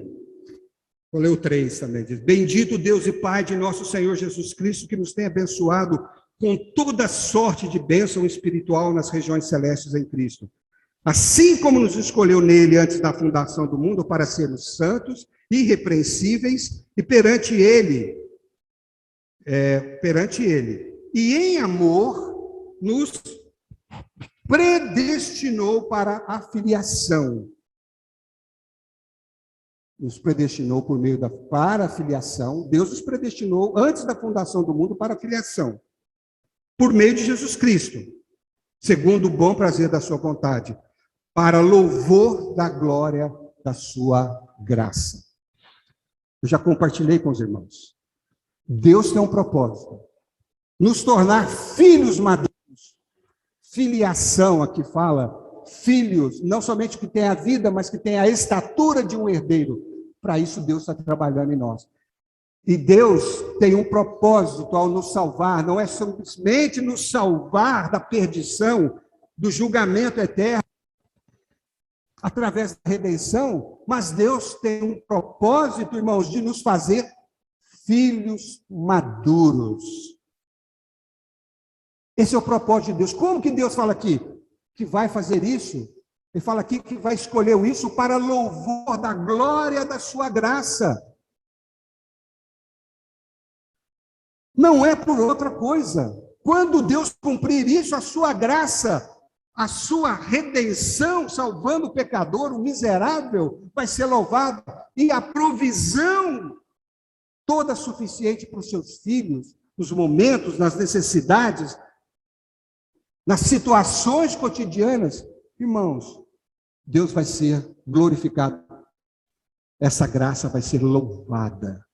[SPEAKER 1] vou ler o 3 também, diz: Bendito Deus e Pai de nosso Senhor Jesus Cristo, que nos tem abençoado com toda sorte de bênção espiritual nas regiões celestes em Cristo. Assim como nos escolheu nele antes da fundação do mundo para sermos santos, irrepreensíveis e perante ele, e em amor nos predestinou para a filiação. Nos predestinou por meio para a filiação. Deus nos predestinou antes da fundação do mundo para a filiação, por meio de Jesus Cristo, segundo o bom prazer da sua vontade, para louvor da glória da sua graça. Eu já compartilhei com os irmãos. Deus tem um propósito: nos tornar filhos maduros. Filiação, aqui fala, filhos, não somente que tem a vida, mas que tem a estatura de um herdeiro. Para isso Deus está trabalhando em nós. E Deus tem um propósito ao nos salvar, não é simplesmente nos salvar da perdição, do julgamento eterno, através da redenção, mas Deus tem um propósito, irmãos, de nos fazer filhos maduros. Esse é o propósito de Deus. Como que Deus fala aqui? Que vai fazer isso? Ele fala aqui que vai escolher isso para louvor da glória da sua graça. Não é por outra coisa. Quando Deus cumprir isso, a sua graça, a sua redenção, salvando o pecador, o miserável, vai ser louvada. E a provisão toda suficiente para os seus filhos, nos momentos, nas necessidades, nas situações cotidianas, irmãos, Deus vai ser glorificado. Essa graça vai ser louvada.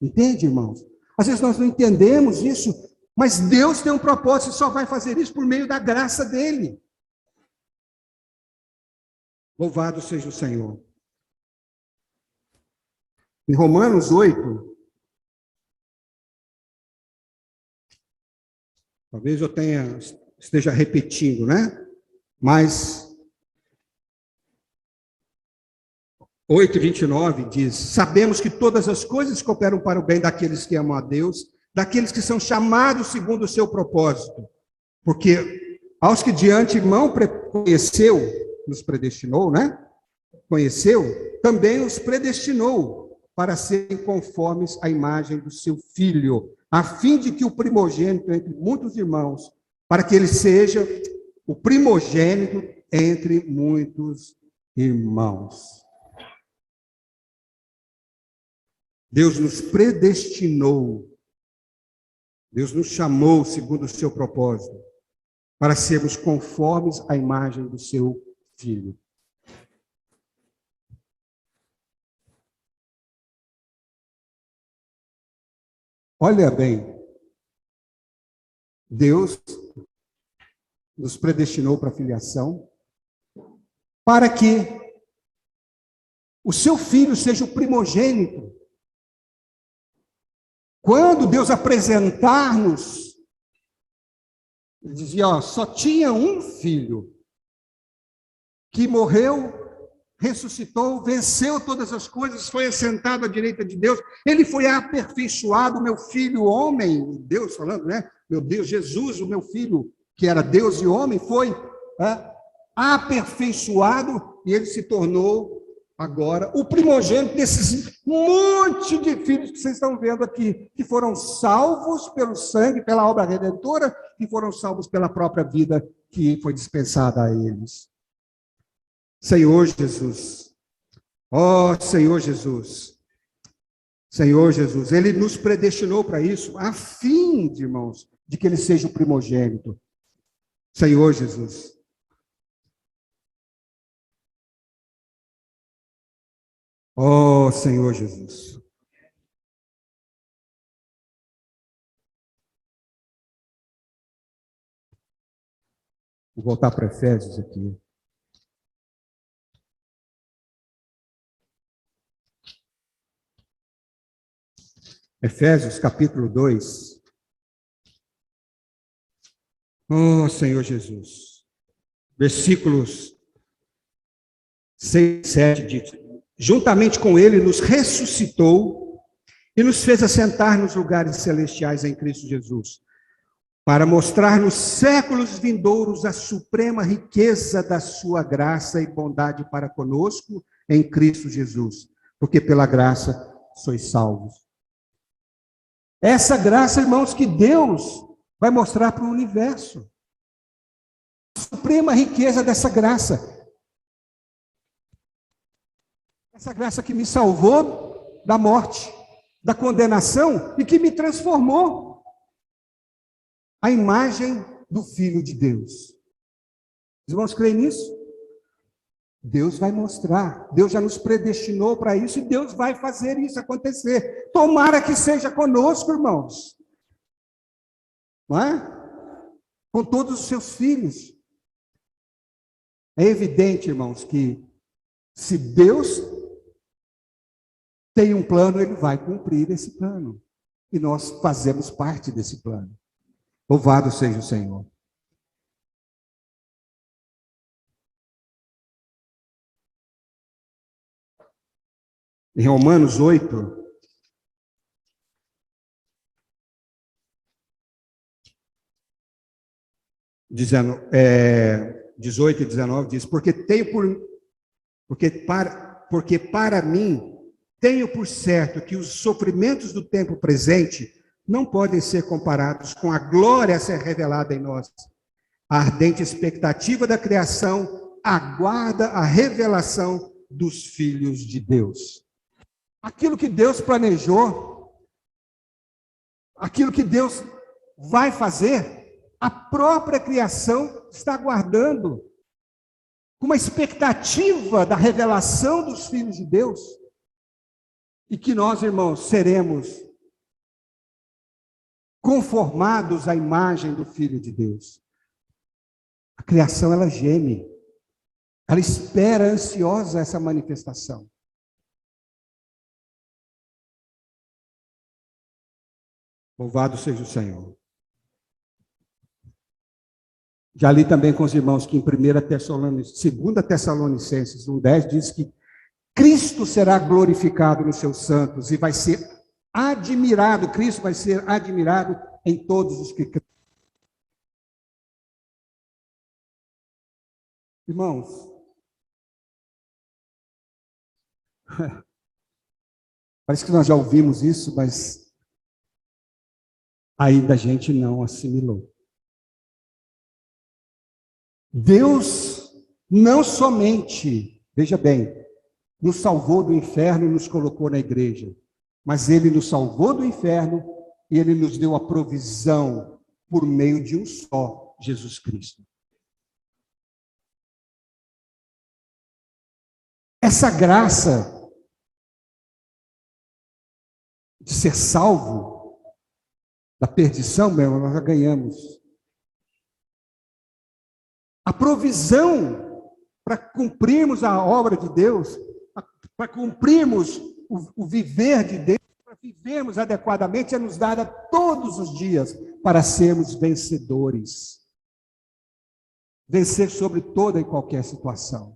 [SPEAKER 1] Entende, irmãos? Às vezes nós não entendemos isso, mas Deus tem um propósito e só vai fazer isso por meio da graça dele. Louvado seja o Senhor. Em Romanos 8, talvez eu esteja repetindo, né? Mas 8:29 diz: sabemos que todas as coisas cooperam para o bem daqueles que amam a Deus, daqueles que são chamados segundo o seu propósito. Porque aos que de antemão conheceu, nos predestinou, né? Conheceu, também os predestinou para serem conformes à imagem do seu Filho, a fim de que o primogênito entre muitos irmãos, para que ele seja o primogênito entre muitos irmãos. Deus nos predestinou, Deus nos chamou segundo o seu propósito, para sermos conformes à imagem do seu Filho. Olha bem, Deus nos predestinou para a filiação, para que o seu Filho seja o primogênito. Quando Deus apresentar-nos, ele dizia, ó, só tinha um filho, que morreu, ressuscitou, venceu todas as coisas, foi assentado à direita de Deus, ele foi aperfeiçoado, meu filho homem, Deus falando, né? Meu Deus, Jesus, o meu filho, que era Deus e homem, foi aperfeiçoado, e ele se tornou agora o primogênito desses monte de filhos que vocês estão vendo aqui, que foram salvos pelo sangue, pela obra redentora, e foram salvos pela própria vida que foi dispensada a eles. Senhor Jesus, ó Senhor Jesus, Senhor Jesus, Ele nos predestinou para isso, a fim, irmãos, de que Ele seja o primogênito. Senhor Jesus. Ó Senhor Jesus. Vou voltar para Efésios aqui. Efésios, capítulo 2. Oh, Senhor Jesus. Versículos 6 e 7 diz: juntamente com ele nos ressuscitou e nos fez assentar nos lugares celestiais em Cristo Jesus, para mostrar nos séculos vindouros a suprema riqueza da sua graça e bondade para conosco em Cristo Jesus, porque pela graça sois salvos. Essa graça, irmãos, que Deus vai mostrar para o universo. A suprema riqueza dessa graça. Essa graça que me salvou da morte, da condenação e que me transformou à imagem do Filho de Deus. Os irmãos creem nisso? Deus vai mostrar, Deus já nos predestinou para isso e Deus vai fazer isso acontecer. Tomara que seja conosco, irmãos. Não é? Com todos os seus filhos. É evidente, irmãos, que se Deus tem um plano, Ele vai cumprir esse plano. E nós fazemos parte desse plano. Louvado seja o Senhor. Em Romanos 8, 18 e 19 diz: porque para mim tenho por certo que os sofrimentos do tempo presente não podem ser comparados com a glória a ser revelada em nós. A ardente expectativa da criação aguarda a revelação dos filhos de Deus. Aquilo que Deus planejou, aquilo que Deus vai fazer, a própria criação está aguardando, com uma expectativa da revelação dos filhos de Deus, e que nós, irmãos, seremos conformados à imagem do Filho de Deus. A criação, ela geme, ela espera ansiosa essa manifestação. Louvado seja o Senhor. Já li também com os irmãos que em 2 Tessalonicenses 1:10 diz que Cristo será glorificado nos seus santos e vai ser admirado, Cristo vai ser admirado em todos os que creem. Irmãos, parece que nós já ouvimos isso, mas ainda a gente não assimilou. Deus não somente, veja bem, nos salvou do inferno e nos colocou na igreja, mas Ele nos salvou do inferno e Ele nos deu a provisão por meio de um só, Jesus Cristo. Essa graça de ser salvo da perdição, meu irmão, nós já ganhamos. A provisão para cumprirmos a obra de Deus, para cumprirmos o viver de Deus, para vivermos adequadamente, é nos dada todos os dias para sermos vencedores. Vencer sobre toda e qualquer situação.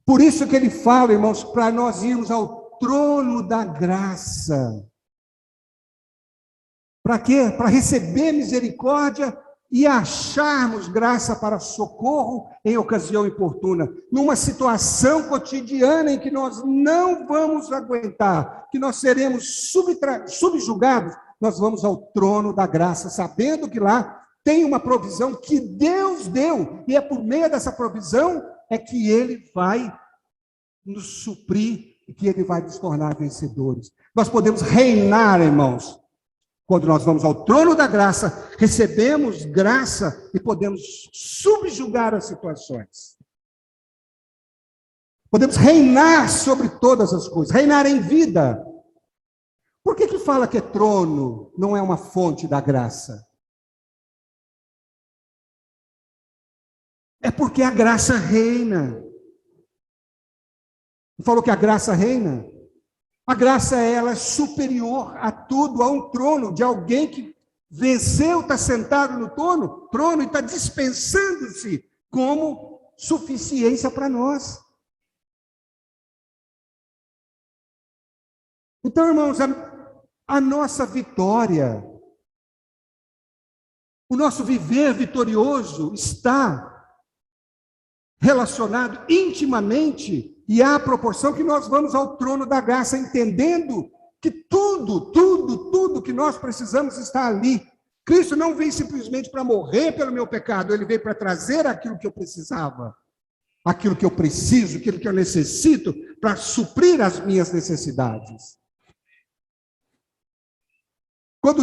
[SPEAKER 1] Por isso que ele fala, irmãos, para nós irmos ao trono da graça. Para quê? Para receber misericórdia e acharmos graça para socorro em ocasião oportuna, numa situação cotidiana em que nós não vamos aguentar, que nós seremos subjugados, nós vamos ao trono da graça, sabendo que lá tem uma provisão que Deus deu, e é por meio dessa provisão é que Ele vai nos suprir e que Ele vai nos tornar vencedores. Nós podemos reinar, irmãos, quando nós vamos ao trono da graça, recebemos graça e podemos subjugar as situações. Podemos reinar sobre todas as coisas, reinar em vida. Por que fala que trono não é uma fonte da graça? É porque a graça reina. Falou que a graça reina? A graça, ela é superior a tudo, a um trono de alguém que venceu, está sentado no trono e está dispensando-se como suficiência para nós. Então, irmãos, a nossa vitória, o nosso viver vitorioso está relacionado intimamente e à proporção que nós vamos ao trono da graça, entendendo que tudo que nós precisamos está ali. Cristo não veio simplesmente para morrer pelo meu pecado, Ele veio para trazer aquilo que eu precisava, aquilo que eu preciso, aquilo que eu necessito, para suprir as minhas necessidades. Quando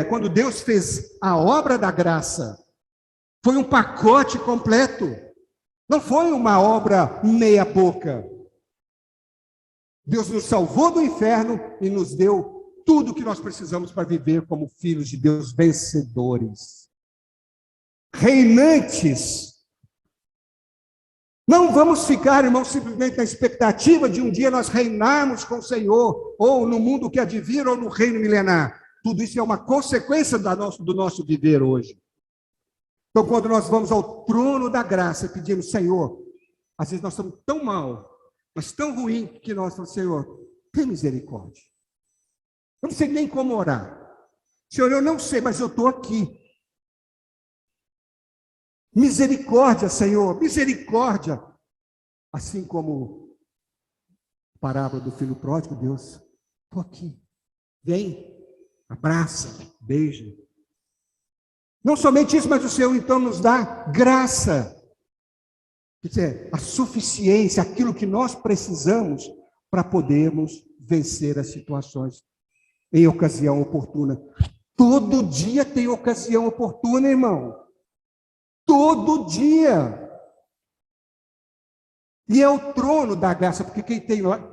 [SPEAKER 1] quando Deus fez a obra da graça, foi um pacote completo. Não foi uma obra meia boca. Deus nos salvou do inferno e nos deu tudo o que nós precisamos para viver como filhos de Deus vencedores. Reinantes. Não vamos ficar, irmãos, simplesmente na expectativa de um dia nós reinarmos com o Senhor, ou no mundo que há de vir, ou no reino milenar. Tudo isso é uma consequência do nosso viver hoje. Então, quando nós vamos ao trono da graça e pedimos, Senhor, às vezes nós estamos tão mal, mas tão ruim, que nós falamos, Senhor, tem misericórdia. Eu não sei nem como orar. Senhor, eu não sei, mas eu estou aqui. Misericórdia, Senhor, misericórdia. Assim como a parábola do filho pródigo, Deus, estou aqui. Vem, abraça, beija. Não somente isso, mas o Senhor então nos dá graça. Quer dizer, a suficiência, aquilo que nós precisamos para podermos vencer as situações em ocasião oportuna. Todo dia tem ocasião oportuna, irmão. Todo dia. E é o trono da graça, porque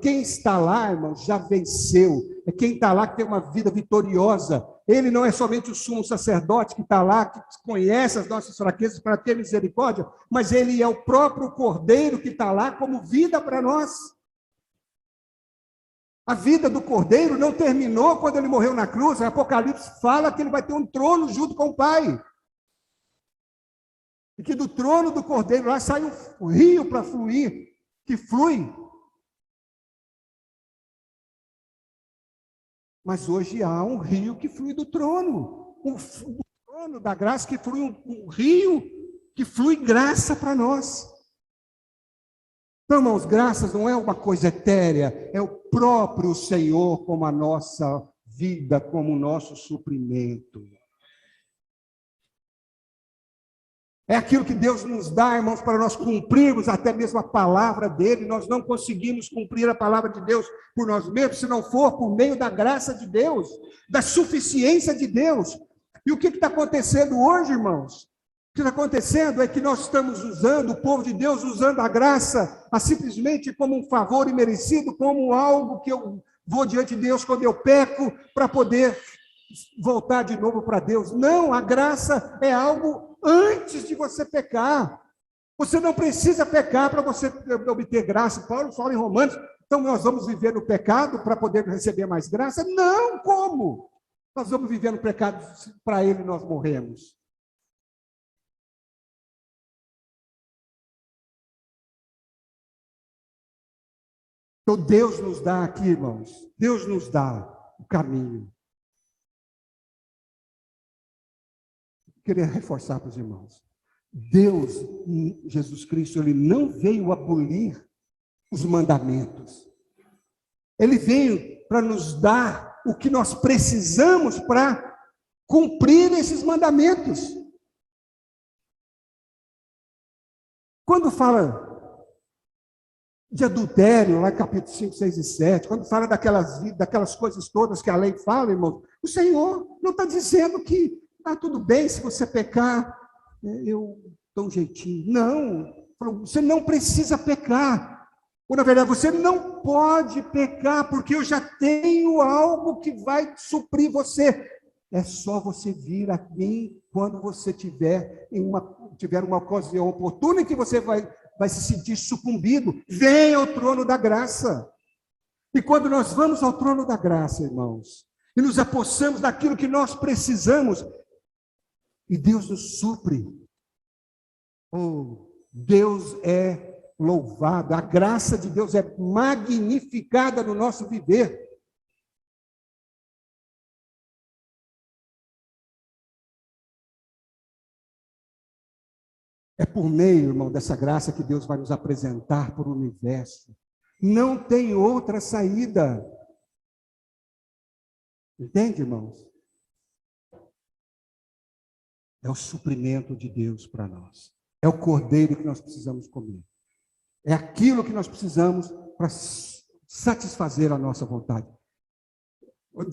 [SPEAKER 1] quem está lá, irmão, já venceu. É quem está lá que tem uma vida vitoriosa. Ele não é somente o sumo sacerdote que está lá, que conhece as nossas fraquezas para ter misericórdia, mas ele é o próprio Cordeiro que está lá como vida para nós. A vida do Cordeiro não terminou quando ele morreu na cruz. O Apocalipse fala que ele vai ter um trono junto com o Pai. E que do trono do Cordeiro lá sai um rio para fluir, que flui. Mas hoje há um rio que flui do trono. O trono da graça que flui, um rio que flui graça para nós. Então, irmãos, graças não é uma coisa etérea, é o próprio Senhor como a nossa vida, como o nosso suprimento. É aquilo que Deus nos dá, irmãos, para nós cumprirmos até mesmo a palavra dele. Nós não conseguimos cumprir a palavra de Deus por nós mesmos, se não for por meio da graça de Deus, da suficiência de Deus. E o que está acontecendo hoje, irmãos? O que está acontecendo é que nós estamos usando, o povo de Deus, usando a graça simplesmente como um favor imerecido, como algo que eu vou diante de Deus quando eu peco, para poder voltar de novo para Deus. Não, a graça é algo antes de você pecar. Você não precisa pecar para você obter graça. Paulo fala em Romanos, então nós vamos viver no pecado para poder receber mais graça? Não, como? Nós vamos viver no pecado, para ele nós morremos. Então Deus nos dá aqui, irmãos, Deus nos dá o caminho. Queria reforçar para os irmãos. Deus, Jesus Cristo, ele não veio abolir os mandamentos. Ele veio para nos dar o que nós precisamos para cumprir esses mandamentos. Quando fala de adultério, lá em capítulo 5, 6 e 7, quando fala daquelas coisas todas que a lei fala, irmão, o Senhor não está dizendo que tudo bem se você pecar, eu dou um jeitinho. Não, você não precisa pecar. Ou, na verdade, você não pode pecar, porque eu já tenho algo que vai suprir você. É só você vir a mim quando você tiver uma ocasião oportuna em que você vai se sentir sucumbido. Venha ao trono da graça. E quando nós vamos ao trono da graça, irmãos, e nos apossamos daquilo que nós precisamos, e Deus nos supre. Oh, Deus é louvado, a graça de Deus é magnificada no nosso viver. É por meio, irmão, dessa graça que Deus vai nos apresentar para o universo. Não tem outra saída. Entende, irmãos? É o suprimento de Deus para nós. É o cordeiro que nós precisamos comer. É aquilo que nós precisamos para satisfazer a nossa vontade.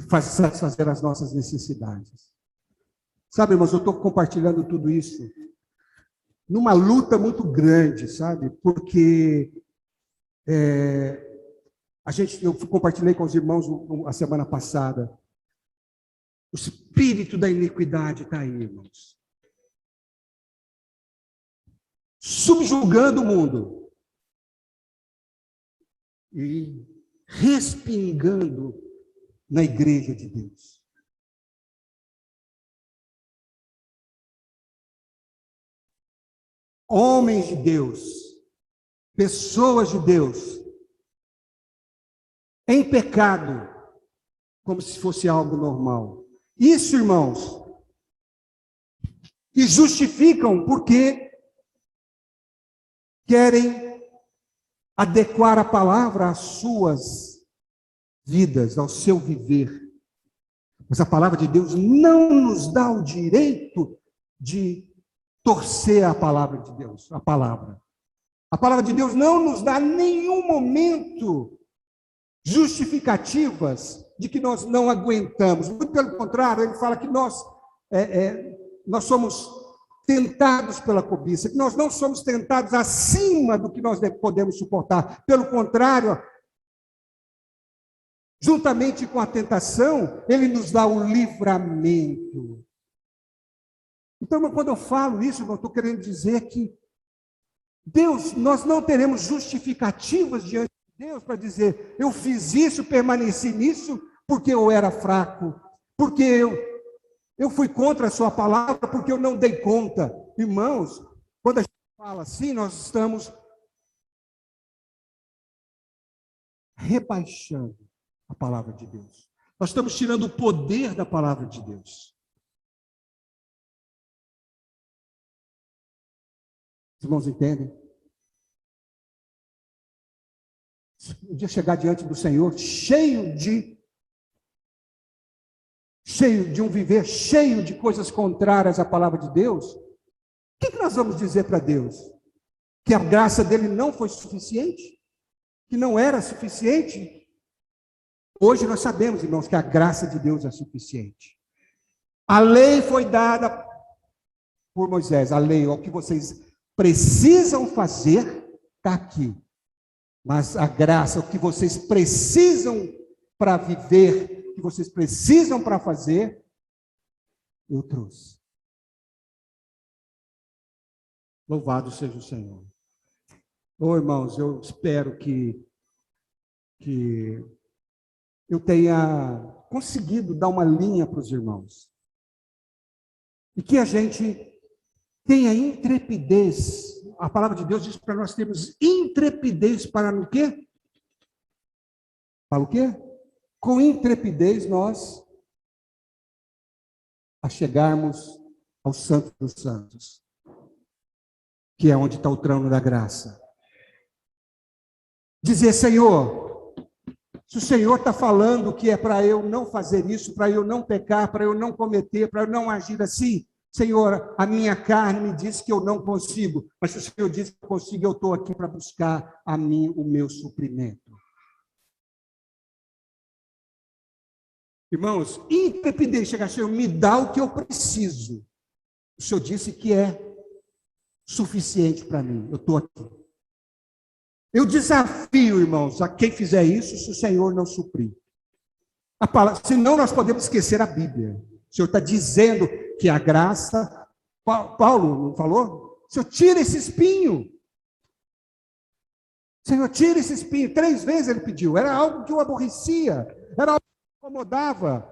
[SPEAKER 1] Satisfazer as nossas necessidades. Sabe, irmãos, eu estou compartilhando tudo isso numa luta muito grande, sabe? Porque eu compartilhei com os irmãos a semana passada. O espírito da iniquidade está aí, irmãos. Subjugando o mundo. E respingando na igreja de Deus. Homens de Deus, pessoas de Deus, em pecado, como se fosse algo normal. Isso, irmãos. E justificam porque querem adequar a palavra às suas vidas, ao seu viver. Mas a palavra de Deus não nos dá o direito de torcer a palavra de Deus, a palavra. A palavra de Deus não nos dá em nenhum momento justificativas de que nós não aguentamos. Muito pelo contrário, ele fala que nós somos tentados pela cobiça, que nós não somos tentados acima do que nós podemos suportar. Pelo contrário, juntamente com a tentação, ele nos dá o livramento. Então, quando eu falo isso, eu estou querendo dizer que Deus, nós não teremos justificativas diante de Deus para dizer, eu fiz isso, permaneci nisso, porque eu era fraco, porque eu fui contra a sua palavra, porque eu não dei conta. Irmãos, quando a gente fala assim, nós estamos rebaixando a palavra de Deus. Nós estamos tirando o poder da palavra de Deus. Os irmãos entendem? Um dia chegar diante do Senhor cheio de um viver, cheio de coisas contrárias à palavra de Deus, o que nós vamos dizer para Deus? Que a graça dele não foi suficiente? Que não era suficiente? Hoje nós sabemos, irmãos, que a graça de Deus é suficiente. A lei foi dada por Moisés, a lei, o que vocês precisam fazer, está aqui. Mas a graça, o que vocês precisam para viver, o que vocês precisam para fazer, eu trouxe. Louvado seja o Senhor. Ô, irmãos, eu espero que eu tenha conseguido dar uma linha para os irmãos. E que a gente tenha intrepidez. A palavra de Deus diz para nós termos intrepidez para o quê? Para o quê? Com intrepidez nós chegarmos ao Santo dos Santos, que é onde está o trono da graça. Dizer, Senhor, se o Senhor está falando que é para eu não fazer isso, para eu não pecar, para eu não cometer, para eu não agir assim, Senhor, a minha carne me diz que eu não consigo, mas se o Senhor diz que eu consigo, eu estou aqui para buscar a mim o meu suprimento. Irmãos, intrepidez, chegar, Senhor, me dá o que eu preciso. O Senhor disse que é suficiente para mim, eu estou aqui. Eu desafio, irmãos, a quem fizer isso, se o Senhor não suprir. Senão nós podemos esquecer a Bíblia. O Senhor está dizendo que a graça, Paulo não falou? Senhor, tira esse espinho. Senhor, tira esse espinho. 3 vezes ele pediu. Era algo que o aborrecia. Era algo que o incomodava.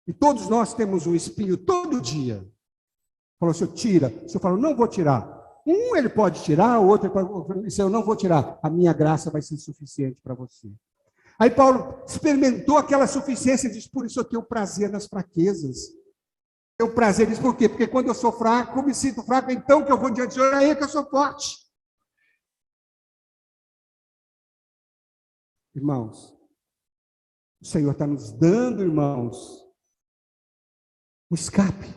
[SPEAKER 1] E todos nós temos um espinho todo dia. Falou, Senhor, tira. O Senhor falou, não vou tirar. Um ele pode tirar, o outro ele pode... Senhor, eu não vou tirar. A minha graça vai ser suficiente para você. Aí Paulo experimentou aquela suficiência e diz, por isso eu tenho prazer nas fraquezas. Tenho prazer nisso, por quê? Porque quando eu sou fraco, eu me sinto fraco, então que eu vou diante do Senhor, é aí que eu sou forte. Irmãos, o Senhor está nos dando, irmãos, um escape.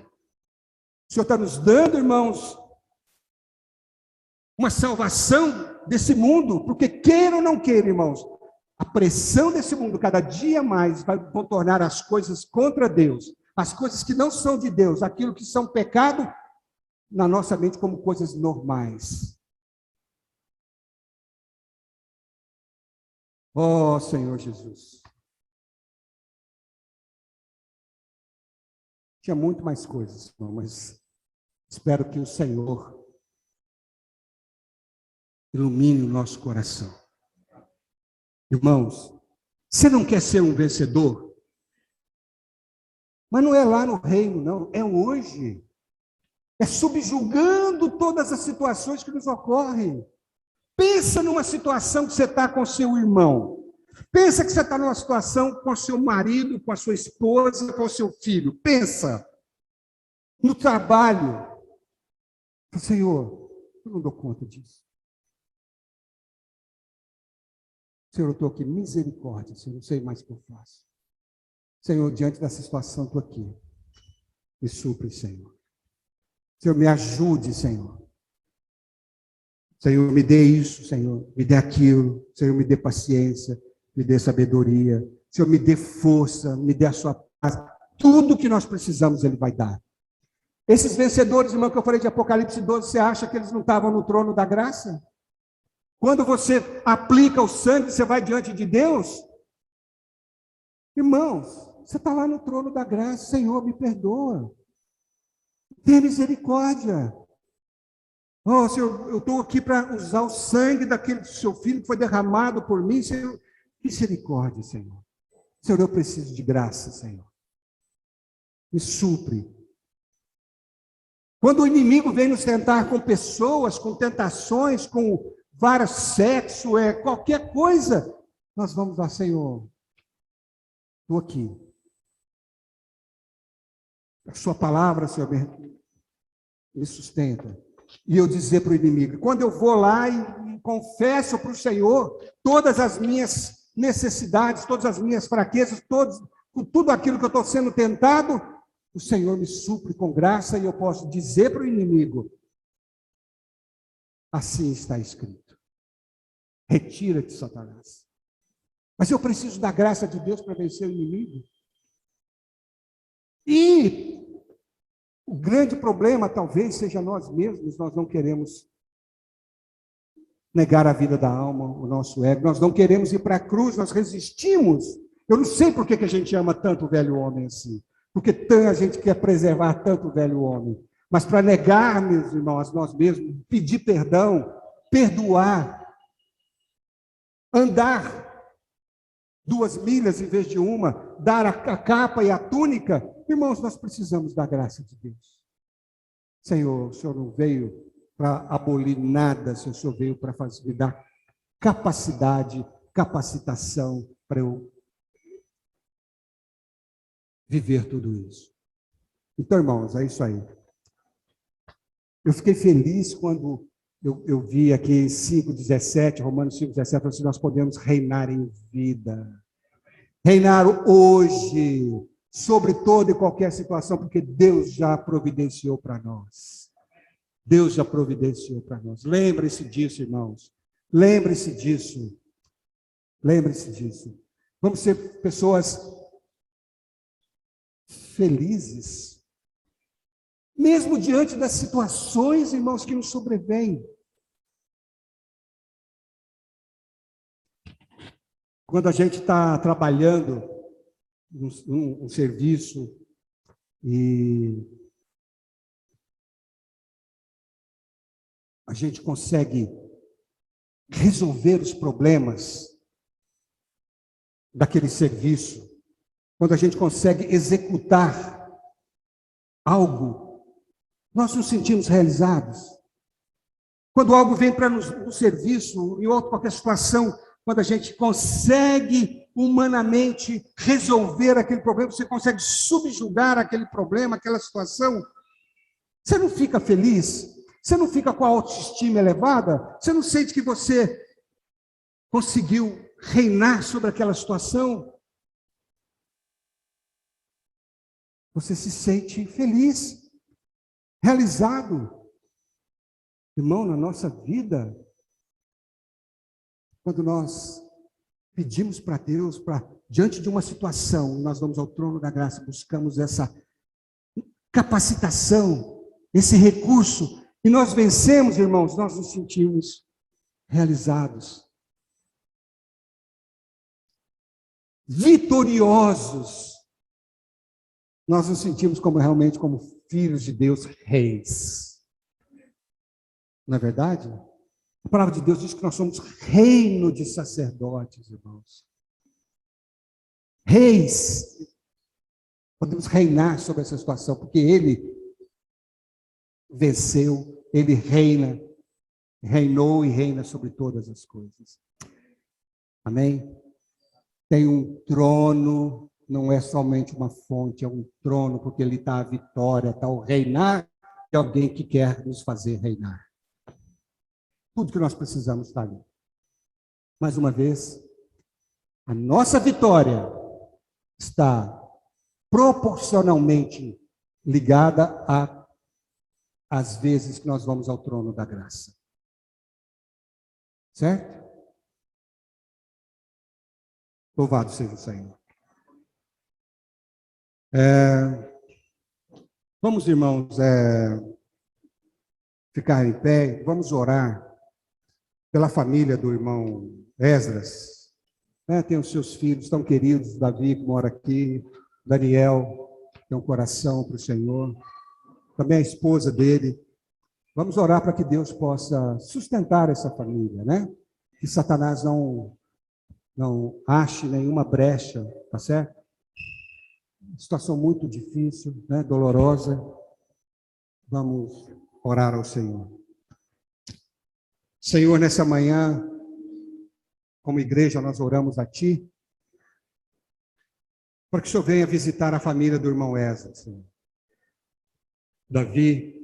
[SPEAKER 1] O Senhor está nos dando, irmãos, uma salvação desse mundo, porque queira ou não queira, irmãos, a pressão desse mundo, cada dia mais, vão tornar as coisas contra Deus, as coisas que não são de Deus, aquilo que são pecado, na nossa mente como coisas normais. Oh, Senhor Jesus. Tinha muito mais coisas, mas espero que o Senhor ilumine o nosso coração. Irmãos, você não quer ser um vencedor? Mas não é lá no reino, não. É hoje. É subjugando todas as situações que nos ocorrem. Pensa numa situação que você está com seu irmão. Pensa que você está numa situação com o seu marido, com a sua esposa, com o seu filho. Pensa. No trabalho. Senhor, eu não dou conta disso. Senhor, eu estou aqui, misericórdia, Senhor, não sei mais o que eu faço. Senhor, diante dessa situação, estou aqui. Me supre, Senhor. Senhor, me ajude, Senhor. Senhor, me dê isso, Senhor, me dê aquilo. Senhor, me dê paciência, me dê sabedoria. Senhor, me dê força, me dê a sua paz. Tudo que nós precisamos, Ele vai dar. Esses vencedores, irmão, que eu falei de Apocalipse 12, você acha que eles não estavam no trono da graça? Quando você aplica o sangue, você vai diante de Deus? Irmãos, você está lá no trono da graça. Senhor, me perdoa. Tenha misericórdia. Oh, Senhor, eu estou aqui para usar o sangue daquele seu filho que foi derramado por mim. Senhor, misericórdia, Senhor. Senhor, eu preciso de graça, Senhor. Me supre. Quando o inimigo vem nos tentar com pessoas, com tentações, com vários sexo, qualquer coisa, nós vamos lá, Senhor, estou aqui. A sua palavra, Senhor, me sustenta. E eu dizer para o inimigo, quando eu vou lá e confesso para o Senhor todas as minhas necessidades, todas as minhas fraquezas, tudo aquilo que eu estou sendo tentado, o Senhor me supre com graça e eu posso dizer para o inimigo, assim está escrito. Retira-te, Satanás. Mas eu preciso da graça de Deus para vencer o inimigo. E o grande problema talvez seja nós mesmos, nós não queremos negar a vida da alma, o nosso ego, nós não queremos ir para a cruz, nós resistimos. Eu não sei por que a gente ama tanto o velho homem assim. Porque a gente quer preservar tanto o velho homem. Mas para negar, meus irmãos, nós mesmos, pedir perdão, perdoar, andar 2 milhas em vez de uma, dar a capa e a túnica, irmãos, nós precisamos da graça de Deus. Senhor, o Senhor não veio para abolir nada, o Senhor veio para me dar capacidade, capacitação para eu viver tudo isso. Então, irmãos, é isso aí. Eu fiquei feliz quando eu vi aqui 5,17, Romanos 5,17, assim, nós podemos reinar em vida. Reinar hoje, sobre toda e qualquer situação, porque Deus já providenciou para nós. Deus já providenciou para nós. Lembre-se disso, irmãos. Lembre-se disso. Lembre-se disso. Vamos ser pessoas felizes, mesmo diante das situações, irmãos, que nos sobrevêm. Quando a gente está trabalhando um serviço e a gente consegue resolver os problemas daquele serviço, quando a gente consegue executar algo, nós nos sentimos realizados. Quando algo vem para no serviço, em outra qualquer situação, quando a gente consegue humanamente resolver aquele problema, você consegue subjugar aquele problema, aquela situação, você não fica feliz? Você não fica com a autoestima elevada? Você não sente que você conseguiu reinar sobre aquela situação? Você se sente feliz, realizado. Irmão, na nossa vida, quando nós pedimos para Deus, diante de uma situação, nós vamos ao trono da graça, buscamos essa capacitação, esse recurso, e nós vencemos, irmãos, nós nos sentimos realizados, vitoriosos. Nós nos sentimos realmente como filhos de Deus, reis. Não é verdade? A palavra de Deus diz que nós somos reino de sacerdotes, irmãos. Reis. Podemos reinar sobre essa situação, porque Ele venceu, Ele reina, reinou e reina sobre todas as coisas. Amém? tem um trono, não é somente uma fonte, é um trono, porque ali está a vitória, está o reinar de alguém que quer nos fazer reinar. Tudo que nós precisamos está ali. Mais uma vez, a nossa vitória está proporcionalmente ligada às vezes que nós vamos ao trono da graça. Certo? Louvado seja o Senhor. Vamos, irmãos, ficar em pé, vamos orar pela família do irmão Esdras. Tem os seus filhos tão queridos, Davi, que mora aqui, Daniel, tem um coração para o Senhor, também a esposa dele. Vamos orar para que Deus possa sustentar essa família, né? Que Satanás não ache nenhuma brecha, tá certo? Situação muito difícil, né? Dolorosa. Vamos orar ao Senhor. Senhor, nessa manhã, como igreja, nós oramos a Ti, para que o Senhor venha visitar a família do irmão Esdras, Senhor. Davi,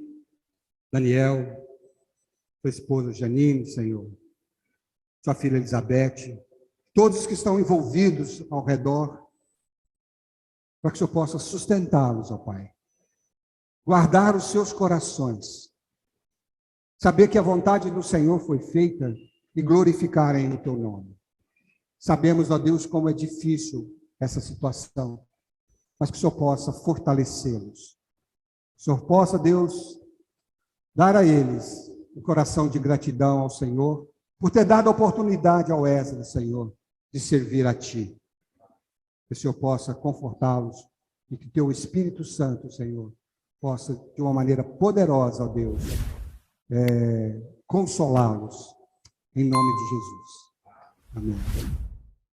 [SPEAKER 1] Daniel, sua esposa Janine, Senhor, sua filha Elizabeth, todos que estão envolvidos ao redor, para que o Senhor possa sustentá-los, ó Pai. Guardar os seus corações. Saber que a vontade do Senhor foi feita e glorificarem o Teu nome. Sabemos, ó Deus, como é difícil essa situação, mas que o Senhor possa fortalecê-los. O Senhor possa, Deus, dar a eles um coração de gratidão ao Senhor, por ter dado a oportunidade ao Esdras, Senhor, de servir a Ti. Que o Senhor possa confortá-los e que Teu Espírito Santo, Senhor, possa, de uma maneira poderosa, ó Deus, consolá-los, em nome de Jesus. Amém.